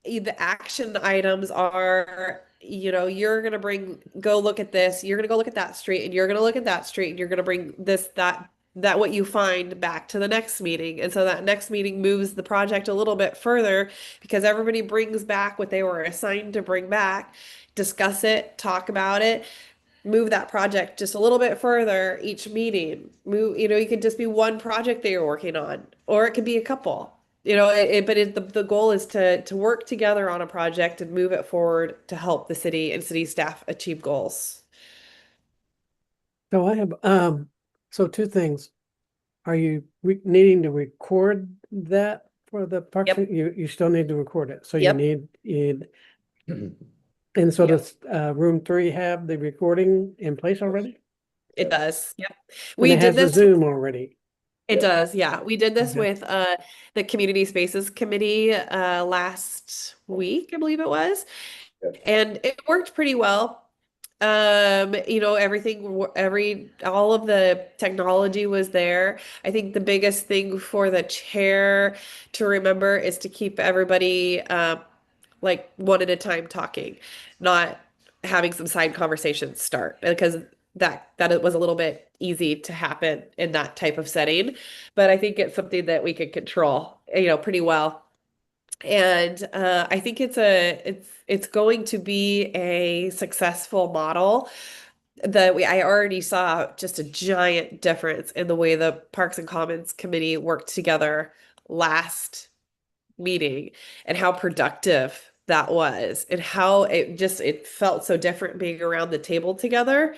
the action items are, you know, you're going to go look at this, you're going to go look at that street, and you're going to look at that street, and you're going to bring this, that what you find back to the next meeting. And so that next meeting moves the project a little bit further, because everybody brings back what they were assigned to bring back, discuss it, talk about it, move that project just a little bit further each meeting. You know, you could just be one project that you're working on, or it could be a couple. You know, the goal is to work together on a project and move it forward to help the city and city staff achieve goals. So I have, so two things. Are you needing to record that for the park? Yep. You still need to record it. So Yep. you need, and so does room 3 have the recording in place already? It does. Yep. And We it did has the this. Zoom already. It does, yeah. We did this Okay. with the Community Spaces Committee last week, I believe it was. Yes. And it worked pretty well. You know, all of the technology was there. I think the biggest thing for the chair to remember is to keep everybody like one at a time talking, not having some side conversations start, because that it was a little bit easy to happen in that type of setting. But I think it's something that we can control, you know, pretty well. And I think it's going to be a successful model. I already saw just a giant difference in the way the Parks and Commons Committee worked together last meeting, and how productive that was, and how it felt so different being around the table together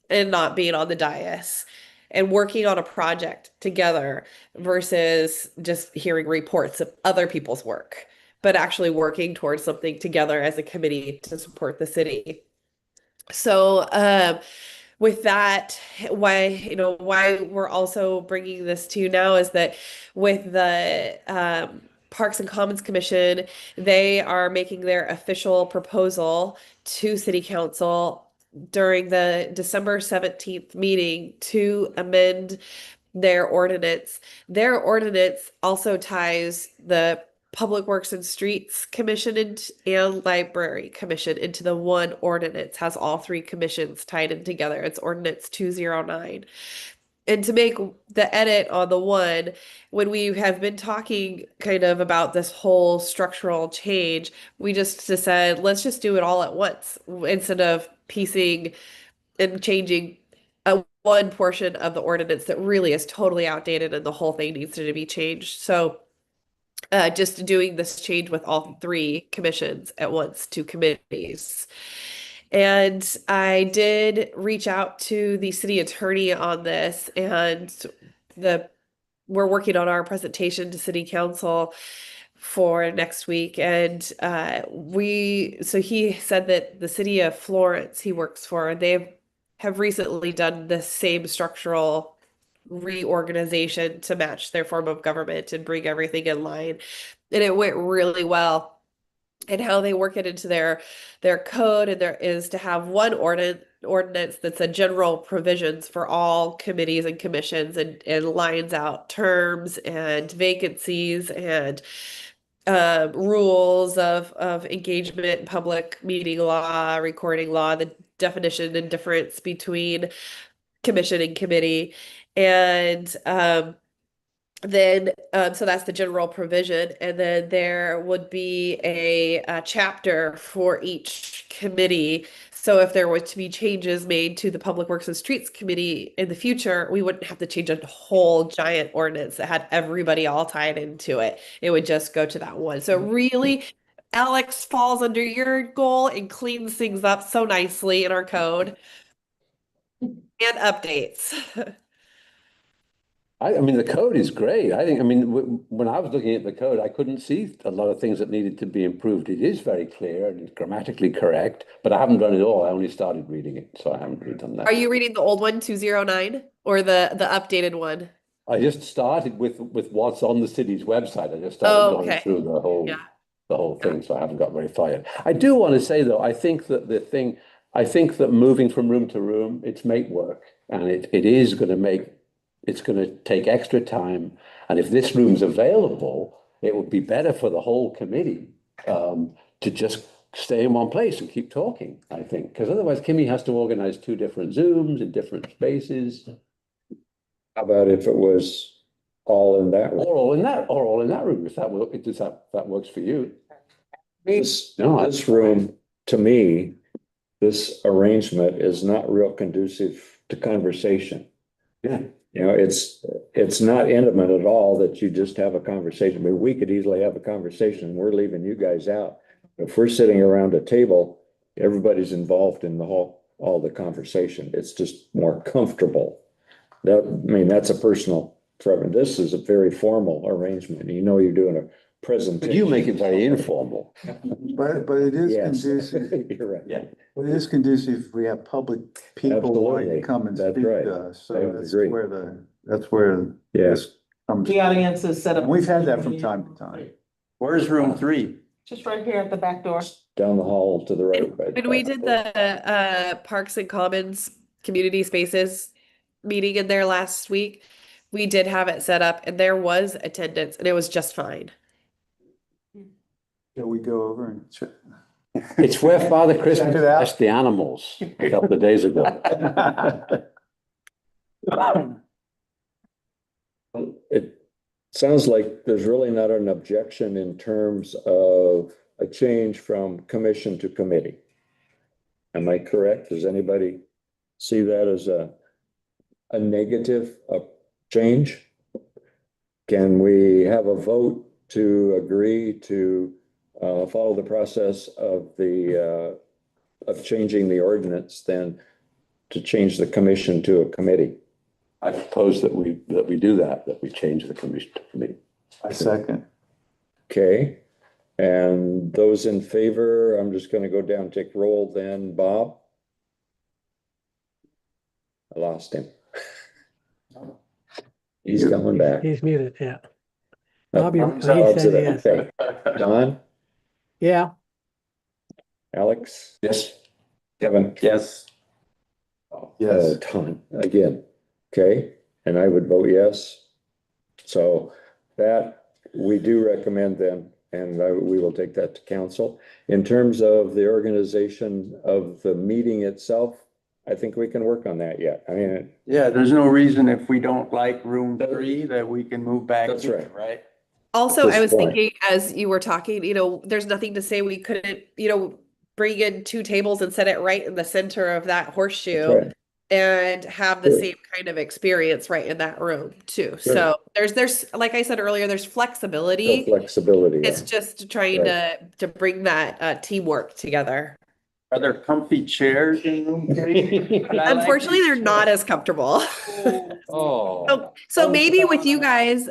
and not being on the dais and working on a project together versus just hearing reports of other people's work, but actually working towards something together as a committee to support the city. So with that, why we're also bringing this to you now is that with the Parks and Commons Commission, they are making their official proposal to City Council during the December 17th meeting to amend their ordinance. Their ordinance also ties the Public Works and Streets Commission and Library Commission into the one ordinance, has all three commissions tied in together. It's Ordinance 209. And to make the edit on the one, when we have been talking kind of about this whole structural change, we just said, let's just do it all at once instead of piecing and changing one portion of the ordinance that really is totally outdated and the whole thing needs to be changed. So just doing this change with all three commissions at once, two committees. And I did reach out to the city attorney on this, and we're working on our presentation to city council for next week. And so he said that the city of Florence he works for, they have recently done the same structural reorganization to match their form of government and bring everything in line. And it went really well. And how they work it into their code, and there is to have one ordinance that's a general provisions for all committees and commissions, and lines out terms and vacancies and rules of engagement, public meeting law, recording law, the definition and difference between commission and committee. And then so that's the general provision, and then there would be a chapter for each committee. So if there were to be changes made to the Public Works and Streets Committee in the future, we wouldn't have to change a whole giant ordinance that had everybody all tied into it. It would just go to that one. So really, Alex falls under your goal and cleans things up so nicely in our code and updates. I mean, the code is great. I think, I mean, when I was looking at the code, I couldn't see a lot of things that needed to be improved. It is very clear and it's grammatically correct, but I haven't done it all. I only started reading it, so I haven't really done that. Are you reading the old one, 209, or the updated one? I just started with what's on the city's website. I just started going okay. through the whole Yeah. the whole thing, so I haven't got very far yet. I do want to say though, I think that moving from room to room, it's make work, and it is going to make. It's going to take extra time. And if this room's available, it would be better for the whole committee to just stay in one place and keep talking, I think. Because otherwise, Kimmy has to organize 2 different Zooms in different spaces. How about if it was all in that room? Or all in that room, if that works for you. This room, to me, this arrangement is not real conducive to conversation. Yeah. You know, it's not intimate at all that you just have a conversation. I mean, we could easily have a conversation. We're leaving you guys out. If we're sitting around a table, everybody's involved in all the conversation. It's just more comfortable. That's a personal preference. This is a very formal arrangement. You know, you're doing a presentation. But you make it very informal. But it is Yes. conducive, You're right. Yeah. but it is conducive if we have public people wanting Absolutely. to come and That's speak right. to us. I So would that's agree. where Yes. this comes. The audience is set up. And we've had that from time to time. Where's room 3? Just right here at the back door. Down the hall to the right. by the When we back did door. the Parks and Commons Community Spaces meeting in there last week, we did have it set up and there was attendance and it was just fine. Shall we go over and check? It's where Father Christmas Check it out. blessed the animals a couple of days ago. It sounds like there's really not an objection in terms of a change from commission to committee. Am I correct? Does anybody see that as a negative change? Can we have a vote to agree to follow the process of of changing the ordinance then to change the commission to a committee? I propose that we do that we change the commission to committee. I second. Okay, and those in favor, I'm just gonna go down, take roll then. Bob? I lost him. He's coming back. He's muted, yeah. Uh, Bobby, he Bob's said it. yes. Okay. Don, Yeah, Alex, Yes. Kevin? Yes. Yes. Don, again, okay, and I would vote yes. So that, we do recommend then, and we will take that to council. In terms of the organization of the meeting itself, I think we can work on that yet. I mean, Yeah, there's no reason if we don't like room 3 that we can move back. That's here, right. Right? Also, At I this was point. thinking as you were talking, there's nothing to say we couldn't, bring in 2 tables and set it right in the center of that horseshoe right. and have the Sure. same kind of experience right in that room too. Sure. So there's like I said earlier, there's No flexibility. flexibility. It's yeah. just trying to bring that teamwork together. Are there comfy chairs in room three? Unfortunately, they're not as comfortable. Oh. So maybe with you guys,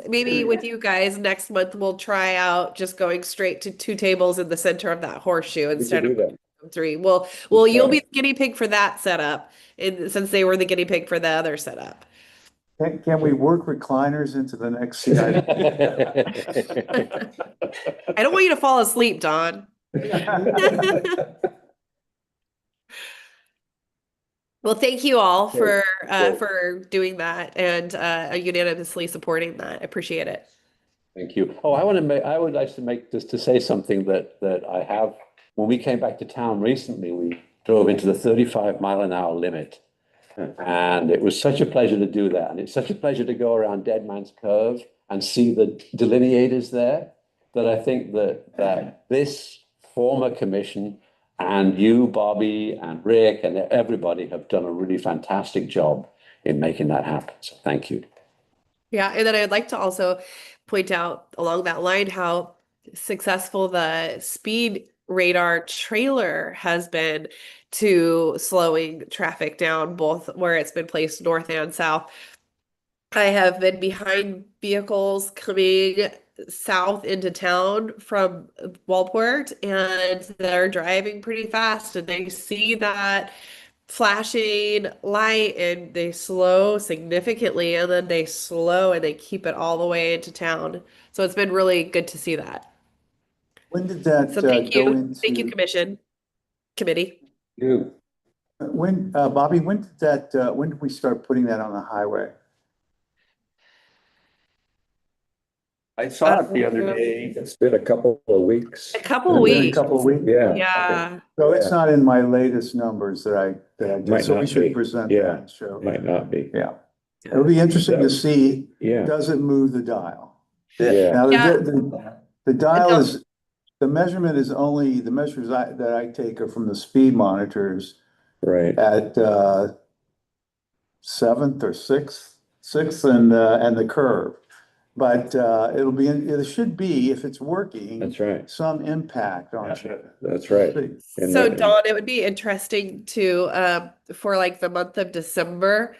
next month we'll try out just going straight to 2 tables in the center of that horseshoe We could instead do of that. 3. Well, you'll be the guinea pig for that setup, since they were the guinea pig for the other setup. Can we work recliners into the next seat? I don't want you to fall asleep, Don. Well, thank you all Great. for doing that and unanimously supporting that. I appreciate it. Thank you. Oh, I would like to make just to say something that I have. When we came back to town recently, we drove into the 35-mile-an-hour limit. And it was such a pleasure to do that. And it's such a pleasure to go around Dead Man's Curve and see the delineators there, that I think that this former commission and you, Bobby, and Rick, and everybody have done a really fantastic job in making that happen. So thank you. Yeah, and then I'd like to also point out along that line how successful the speed radar trailer has been to slowing traffic down, both where it's been placed north and south. I have been behind vehicles coming south into town from Walport, and they're driving pretty fast, and they see that flashing light and they slow significantly, and then they slow and they keep it all the way into town. So it's been really good to see that. When did that So thank go you. Thank you, into, committee. You. when, Bobby, when did we start putting that on the highway? I saw it the other day. It's been a couple of weeks. A couple It's been a weeks. couple of weeks? Yeah. Yeah. So it's not in my latest numbers that I did, Might so we not should be. present Yeah. that and show. Might not be. Yeah, it'll be interesting to see, Yeah. does it move the dial? Yeah. Now, Yeah. the dial don't- is, the measurement is only, the measures that I take are from the speed monitors Right. at seventh or sixth and the curve. But it should be, if it's working, That's right. some impact on it. That's right. See. And So that- Dawn, it would be interesting to for like the month of December,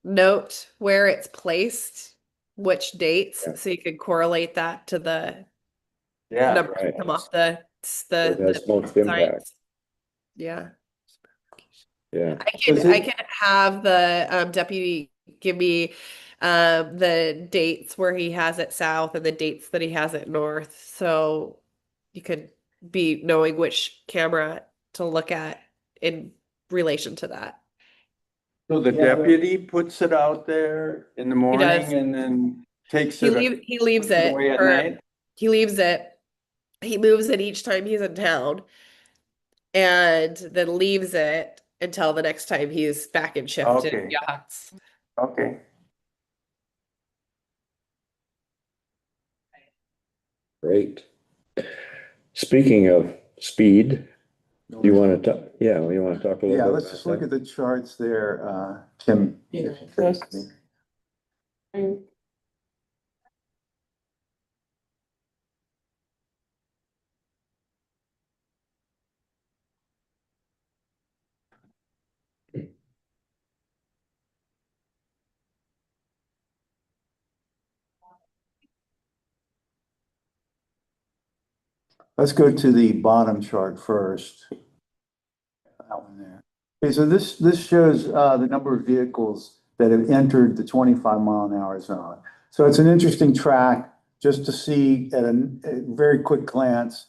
note where it's placed, which dates, Yeah. so you could correlate that to the Yeah, numbers that right. come off the It has most impact. sites. Yeah. Yeah. I can have the deputy give me the dates where he has it south and the dates that he has it north, so you could be knowing which camera to look at in relation to that. so the deputy puts it out there in the does. morning and then takes it. He leaves it away at for- night? he leaves it. He moves it each time he's in town, and then leaves it until the next time he's back in shift Okay. in yachts. Okay. Great. Speaking of speed, you want to talk, you want to talk a little bit? Yeah, let's about just look that? at the charts there, Kim. Let's go to the bottom chart first. That one there. Okay, so this shows the number of vehicles that have entered the 25-mile-an-hour zone. So it's an interesting track just to see at a very quick glance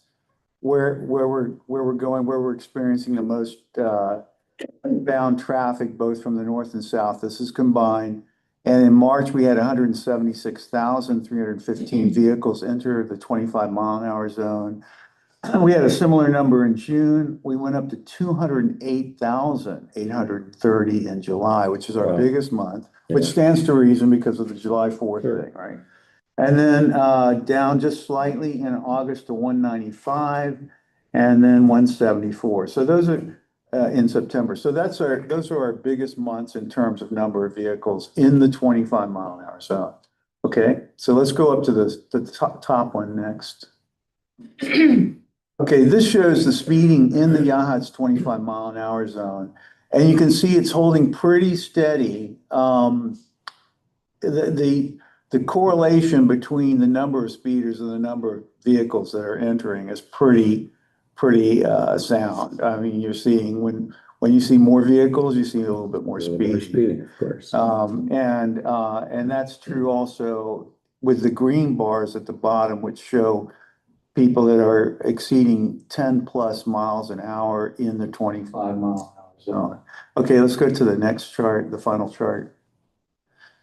where we're going, where we're experiencing the most inbound traffic, both from the north and south. This is combined. And in March, we had 176,315 vehicles enter the 25-mile-an-hour zone. We had a similar number in June. We went up to 208,830 in July, which is our Wow. biggest month, which Yeah. stands to reason because of the July 4th Sure. thing, right? And then down just slightly in August to 195, and then 174. So those are in September. So those are our biggest months in terms of number of vehicles in the 25-mile-an-hour zone. Okay, so let's go up to the top one next. Okay, this shows the speeding in the Yahats 25-mile-an-hour zone. And you can see it's holding pretty steady. The correlation between the number of speeders and the number of vehicles that are entering is pretty sound. I mean, you're seeing when you see more vehicles, you see a little bit more A little more speed. speeding, of course. And that's true also with the green bars at the bottom, which show people that are exceeding 10+ miles an hour in the 25-mile-an-hour zone. Okay, let's go to the next chart, the final chart.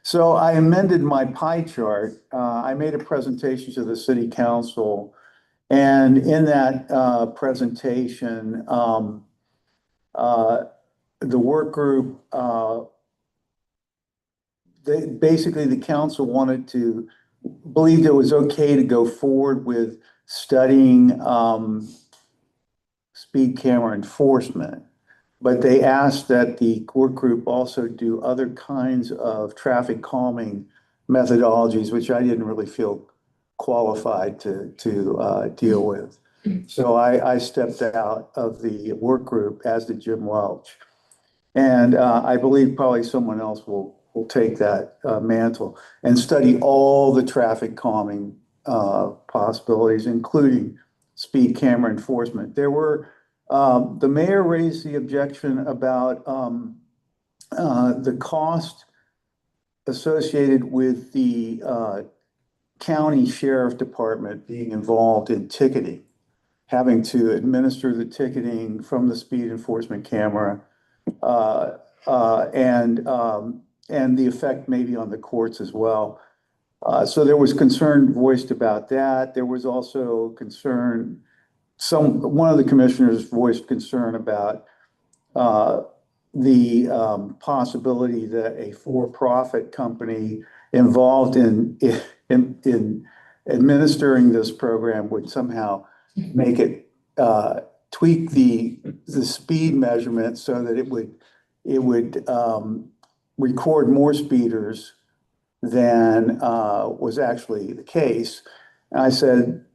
So I amended my pie chart. I made a presentation to the city council, and in that presentation, the work group, the council believed it was okay to go forward with studying speed camera enforcement. But they asked that the work group also do other kinds of traffic calming methodologies, which I didn't really feel qualified to deal with. So I stepped out of the work group, as did Jim Welch. And I believe probably someone else will take that mantle and study all the traffic calming possibilities, including speed camera enforcement. There were the mayor raised the objection about the cost associated with the county sheriff department being involved in ticketing, having to administer the ticketing from the speed enforcement camera, and the effect maybe on the courts as well. So there was concern voiced about that. There was also concern. One of the commissioners voiced concern about the possibility that a for-profit company involved in administering this program would somehow make it tweak the speed measurement so that it would record more speeders than was actually the case. And I said,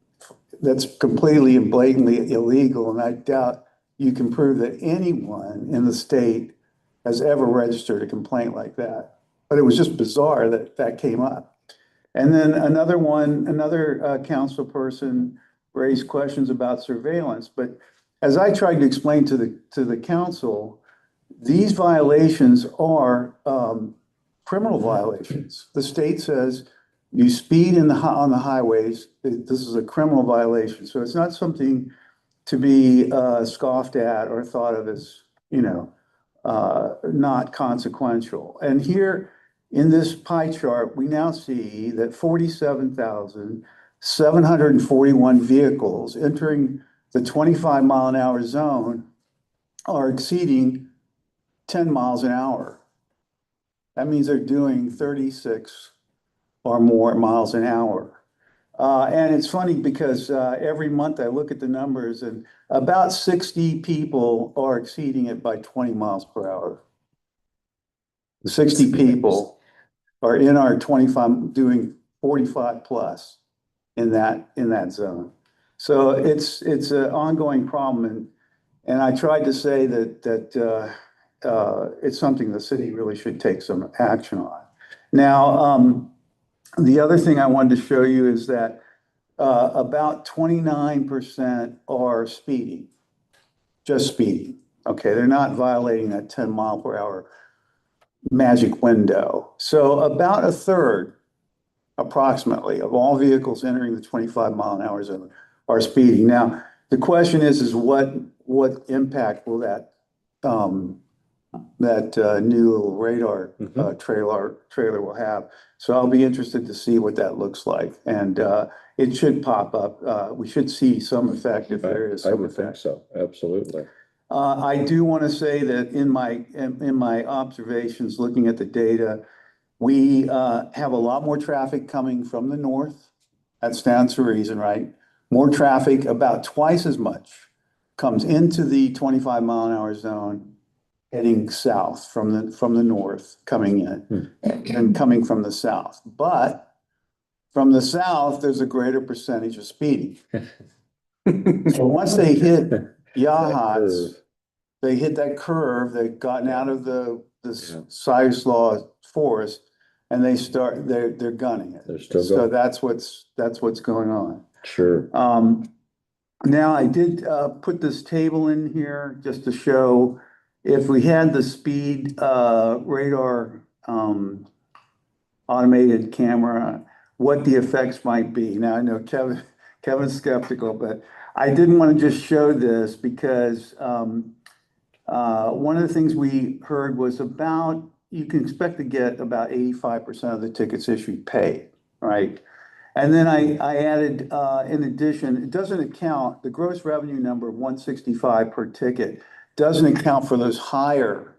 that's completely and blatantly illegal, and I doubt you can prove that anyone in the state has ever registered a complaint like that. But it was just bizarre that that came up. And then another council person raised questions about surveillance. But as I tried to explain to the council, these violations are criminal violations. The state says you speed on the highways, this is a criminal violation. So it's not something to be scoffed at or thought of as, not consequential. And here in this pie chart, we now see that 47,741 vehicles entering the 25-mile-an-hour zone are exceeding 10 miles an hour. That means they're doing 36 or more miles an hour. And it's funny because every month I look at the numbers and about 60 people are exceeding it by 20 miles per hour. 60 people are in our 25, doing 45 plus in that zone. So it's an ongoing problem. And I tried to say that it's something the city really should take some action on. Now, the other thing I wanted to show you is that about 29% are speeding, just speeding. Okay, they're not violating that 10 mile per hour magic window. So about a third, approximately, of all vehicles entering the 25-mile-an-hour zone are speeding. Now, the question is what impact will that new little radar trailer will have? So I'll be interested to see what that looks like, and it should pop up. We should see some effect if there is some I would think effect. so, absolutely. I do want to say that in my observations, looking at the data, we have a lot more traffic coming from the north. That stands to reason, right? More traffic, about twice as much, comes into the 25-mile-an-hour zone heading south from the north coming in and coming from the south. But from the south, there's a greater percentage of speeding. So once they hit Yahats, Curve. they hit that curve, they've gotten out of the Yeah. Silas Law forest, and they're gunning it. They're still So going. that's what's going on. Sure. Now I did, put this table in here just to show if we had the speed, radar, automated camera, what the effects might be. Now, I know Kevin's skeptical, but I didn't want to just show this because one of the things we heard was you can expect to get about 85% of the tickets issued paid, right? And then I added, in addition, it doesn't account, the gross revenue number of 165 per ticket doesn't account for those higher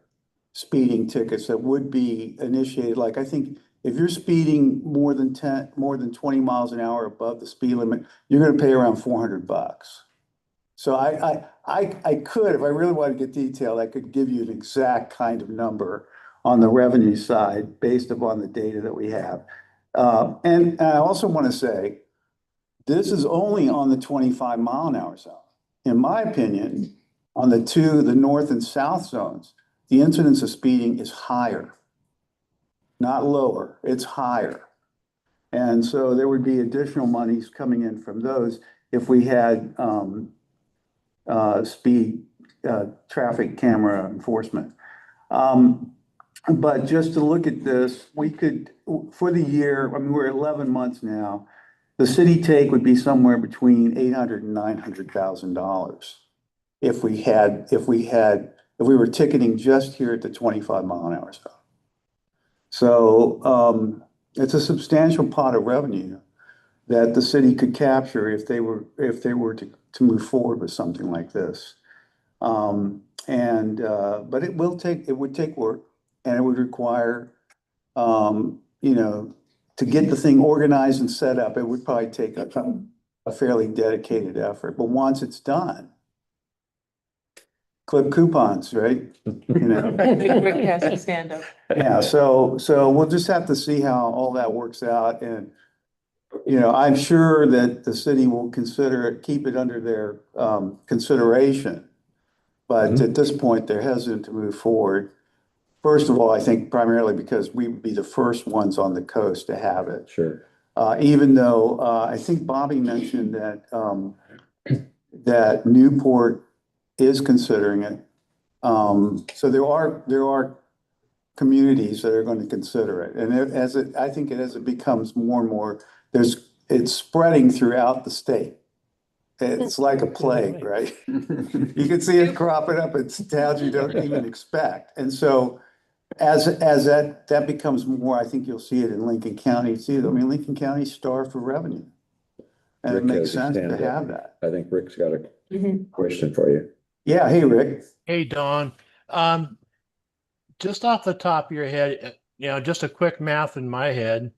speeding tickets that would be initiated. Like, I think if you're speeding more than 20 miles an hour above the speed limit, you're gonna pay around $400. So I could, if I really wanted to get detailed, I could give you an exact kind of number on the revenue side based upon the data that we have. And I also want to say, this is only on the 25-mile-an-hour zone. In my opinion, on the north and south zones, the incidence of speeding is higher, not lower, it's higher. And so there would be additional monies coming in from those if we had speed traffic camera enforcement. But just to look at this, we could, for the year, I mean, we're 11 months now, the city take would be somewhere between $800,000 and $900,000 if we were ticketing just here at the 25-mile-an-hour zone. So it's a substantial pot of revenue that the city could capture if they were to move forward with something like this. But it would take work, and it would require, to get the thing organized and set up, it would probably take a fairly dedicated effort. But once it's done, clip coupons, right? I think Rick has his hand up. Yeah, so we'll just have to see how all that works out. And, I'm sure that the city will keep it under their consideration. But at this point, they're hesitant to move forward. First of all, I think primarily because we would be the first ones on the coast to have it. Sure. Even though I think Bobby mentioned that Newport is considering it. So there are communities that are going to consider it. And as it becomes more and more, it's spreading throughout the state. It's like a plague, right? You can see it cropping up in towns you don't even expect. And so as that becomes more, I think you'll see it in Lincoln County. Lincoln County's starved for revenue. And it Rick makes has his sense to hand up. have that. I think Rick's got a question for you. Yeah, hey, Rick. Hey, Don. Just off the top of your head, just a quick math in my head.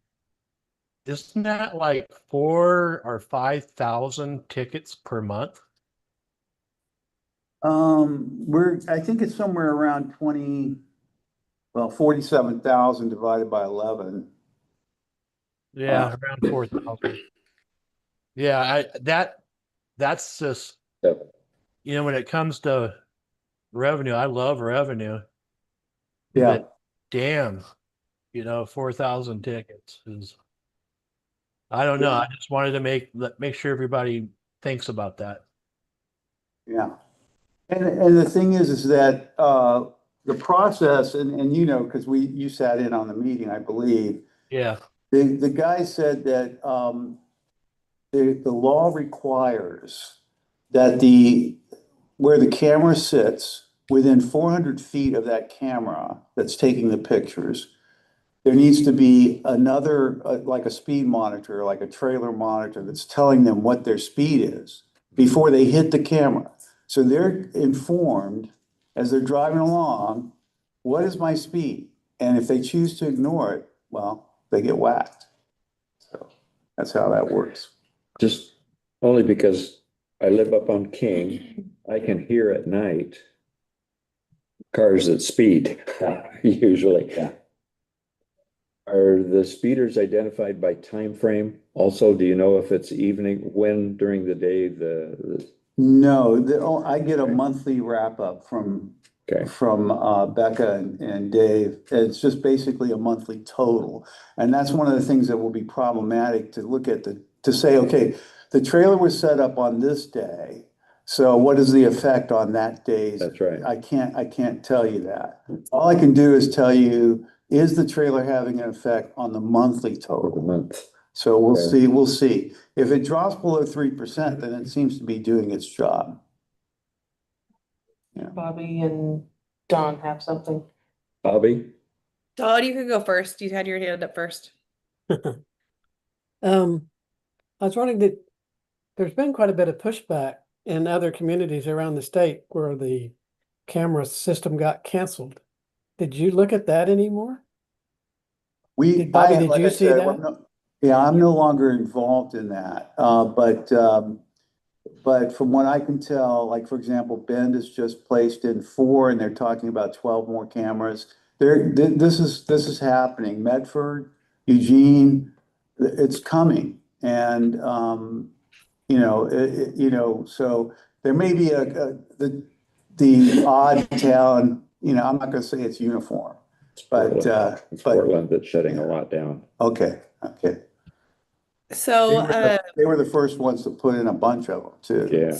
Isn't that like 4,000 or 5,000 tickets per month? I think it's somewhere around 47,000 divided by 11. Yeah, around 4,000. Yeah, that's just, Yep. when it comes to revenue, I love revenue. Yeah. But damn, 4,000 tickets is, I don't know. I just wanted to make sure everybody thinks about that. Yeah. And the thing is that the process, and because you sat in on the meeting, I believe. Yeah. The guy said that the law requires that where the camera sits, within 400 feet of that camera that's taking the pictures, there needs to be another, like a speed monitor, like a trailer monitor that's telling them what their speed is before they hit the camera. So they're informed as they're driving along, what is my speed? And if they choose to ignore it, well, they get whacked. So that's how that works. Just only because I live up on King, I can hear at night cars at speed, usually. Yeah. Are the speeders identified by time frame? Also, do you know if it's evening, when during the day No, I get a monthly wrap up from okay, Becca and Dave. It's just basically a monthly total. And that's one of the things that will be problematic to look at to say, okay, the trailer was set up on this day. So what is the effect on that day's? that's right. I can't tell you that. All I can do is tell you, is the trailer having an effect on the monthly For the total? month. So we'll Okay. see. If it drops below 3%, then it seems to be doing its job. Bobby and Don have something. Bobby? Don, you can go first. You had your hand up first. I was wondering that there's been quite a bit of pushback in other communities around the state where the camera system got canceled. Did you look at that anymore? Bobby, did Like you I see said, that? Yeah, I'm no longer involved in that. But from what I can tell, like, for example, Bend has just placed in 4 and they're talking about 12 more cameras. This is happening. Medford, Eugene, it's coming. And, so there may be the odd town, I'm not gonna say it's uniform, but, It's Portland that's shutting a lot down. okay. So, They were the first ones to put in a bunch of them too. Yeah.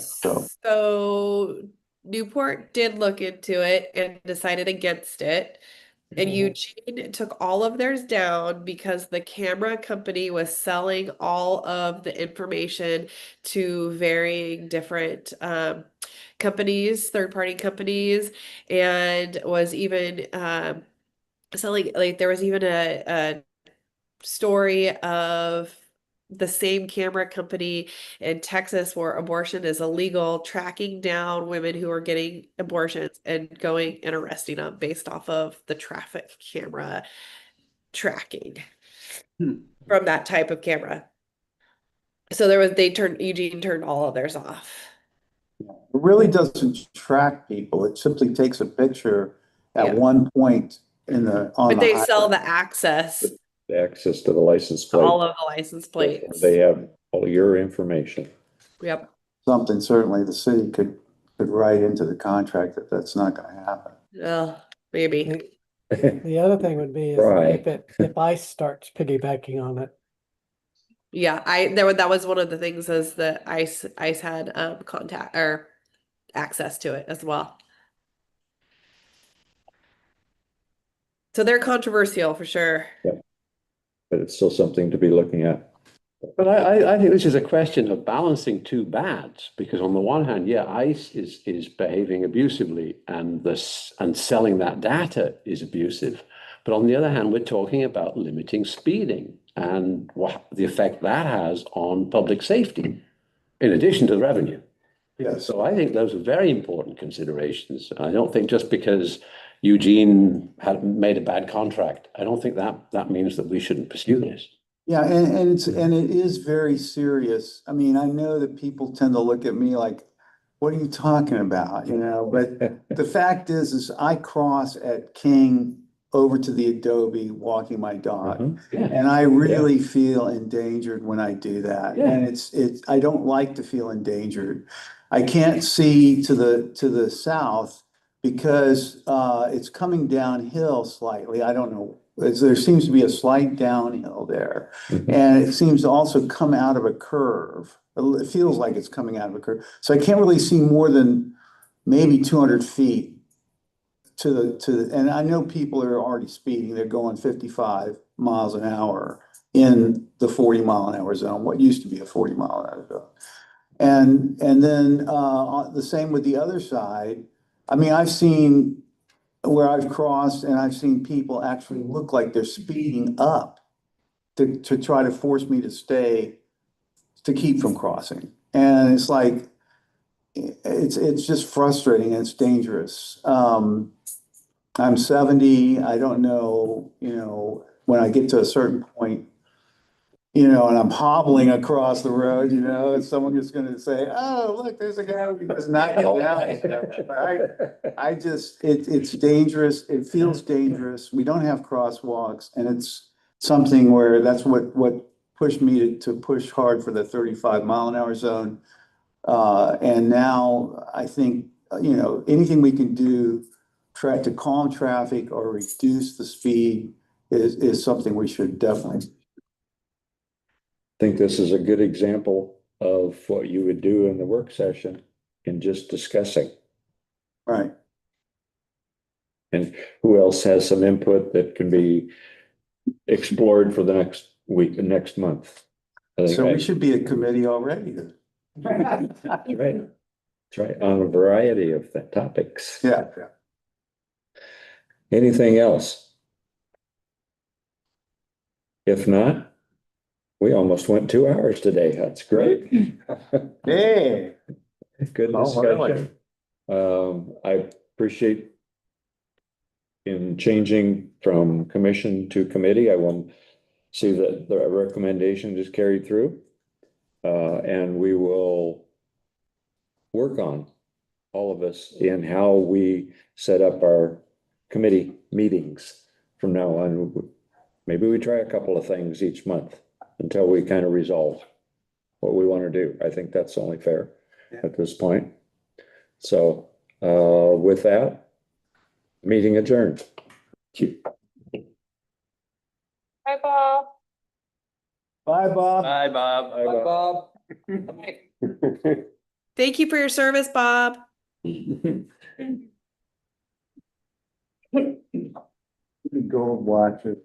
so Newport did look into it and decided against it. And Eugene took all of theirs down because the camera company was selling all of the information to varying different companies, third-party companies, and was even selling, like, there was even a story of the same camera company in Texas where abortion is illegal, tracking down women who are getting abortions and going and arresting them based off of the traffic camera tracking from that type of camera. So Eugene turned all of theirs off. It really doesn't track people. It simply takes a picture at Yeah. one point But they sell the access The access to the license to plate. all of the license plates. They have all your information. Yep. something certainly the city could write into the contract that that's not gonna happen. Maybe. The other thing would be is Right. if ICE starts piggybacking on it. Yeah, that was one of the things is that ICE had contact or access to it as well. So they're controversial for sure. But it's still something to be looking at. But I think this is a question of balancing two bads, because on the one hand, yeah, ICE is behaving abusively and selling that data is abusive. But on the other hand, we're talking about limiting speeding and what the effect that has on public safety, in addition to the revenue. Yes. So I think those are very important considerations. I don't think just because Eugene had made a bad contract, I don't think that means that we shouldn't pursue this. Yeah, and it is very serious. I mean, I know that people tend to look at me like, what are you talking about? But the fact is I cross at King over to the Adobe walking my dog. Mm-hmm. Yeah. And I really feel endangered when I do that. Yeah. And I don't like to feel endangered. I can't see to the south because it's coming downhill slightly. I don't know. There seems to be a slight downhill there. Mhm. And it seems to also come out of a curve. It feels like it's coming out of a curve. So I can't really see more than maybe 200 feet and I know people are already speeding. They're going 55 miles an hour in the 40-mile-an-hour zone, what used to be a 40-mile-an-hour zone. And then the same with the other side. I mean, I've seen where I've crossed and I've seen people actually look like they're speeding up to try to force me to keep from crossing. And it's like, it's just frustrating and it's dangerous. I'm 70, I don't know, when I get to a certain point, and I'm hobbling across the road, and someone is gonna say, oh, look, there's a guy who does not get down. It's dangerous. It feels dangerous. We don't have crosswalks and it's something where that's what pushed me to push hard for the 35-mile-an-hour zone. And now I think, anything we can do try to calm traffic or reduce the speed is something we should definitely. Think this is a good example of what you would do in the work session in just discussing. Right. And who else has some input that can be explored for the next week, next month? So we should be a committee already then. That's right. That's right, on a variety of topics. Yeah. Anything else? If not, we almost went 2 hours today. That's great. Hey. Good Oh, really? discussion. I appreciate in changing from commission to committee, I will see that the recommendation is carried through. And we will work on, all of us, in how we set up our committee meetings from now on. Maybe we try a couple of things each month until we kind of resolve what we want to do. I think that's only fair at this point. So, with that, meeting adjourned. Hi, Bob. Bye, Bob. Bye, Bob. Bye, Bob. Thank you for your service, Bob. Go watch it.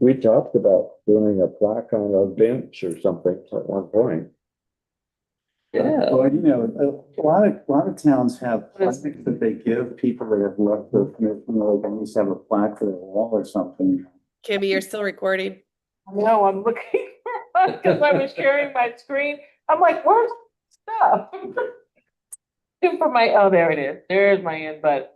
We talked about doing a plaque on a bench or something at one point. Yeah. Well, a lot of towns have plaques that they give people that have left the commission, like at least have a plaque for their wall or something. Kimmy, you're still recording. No, I'm looking because I was sharing my screen. I'm like, where's stuff? For my, oh, there it is. There's my end button.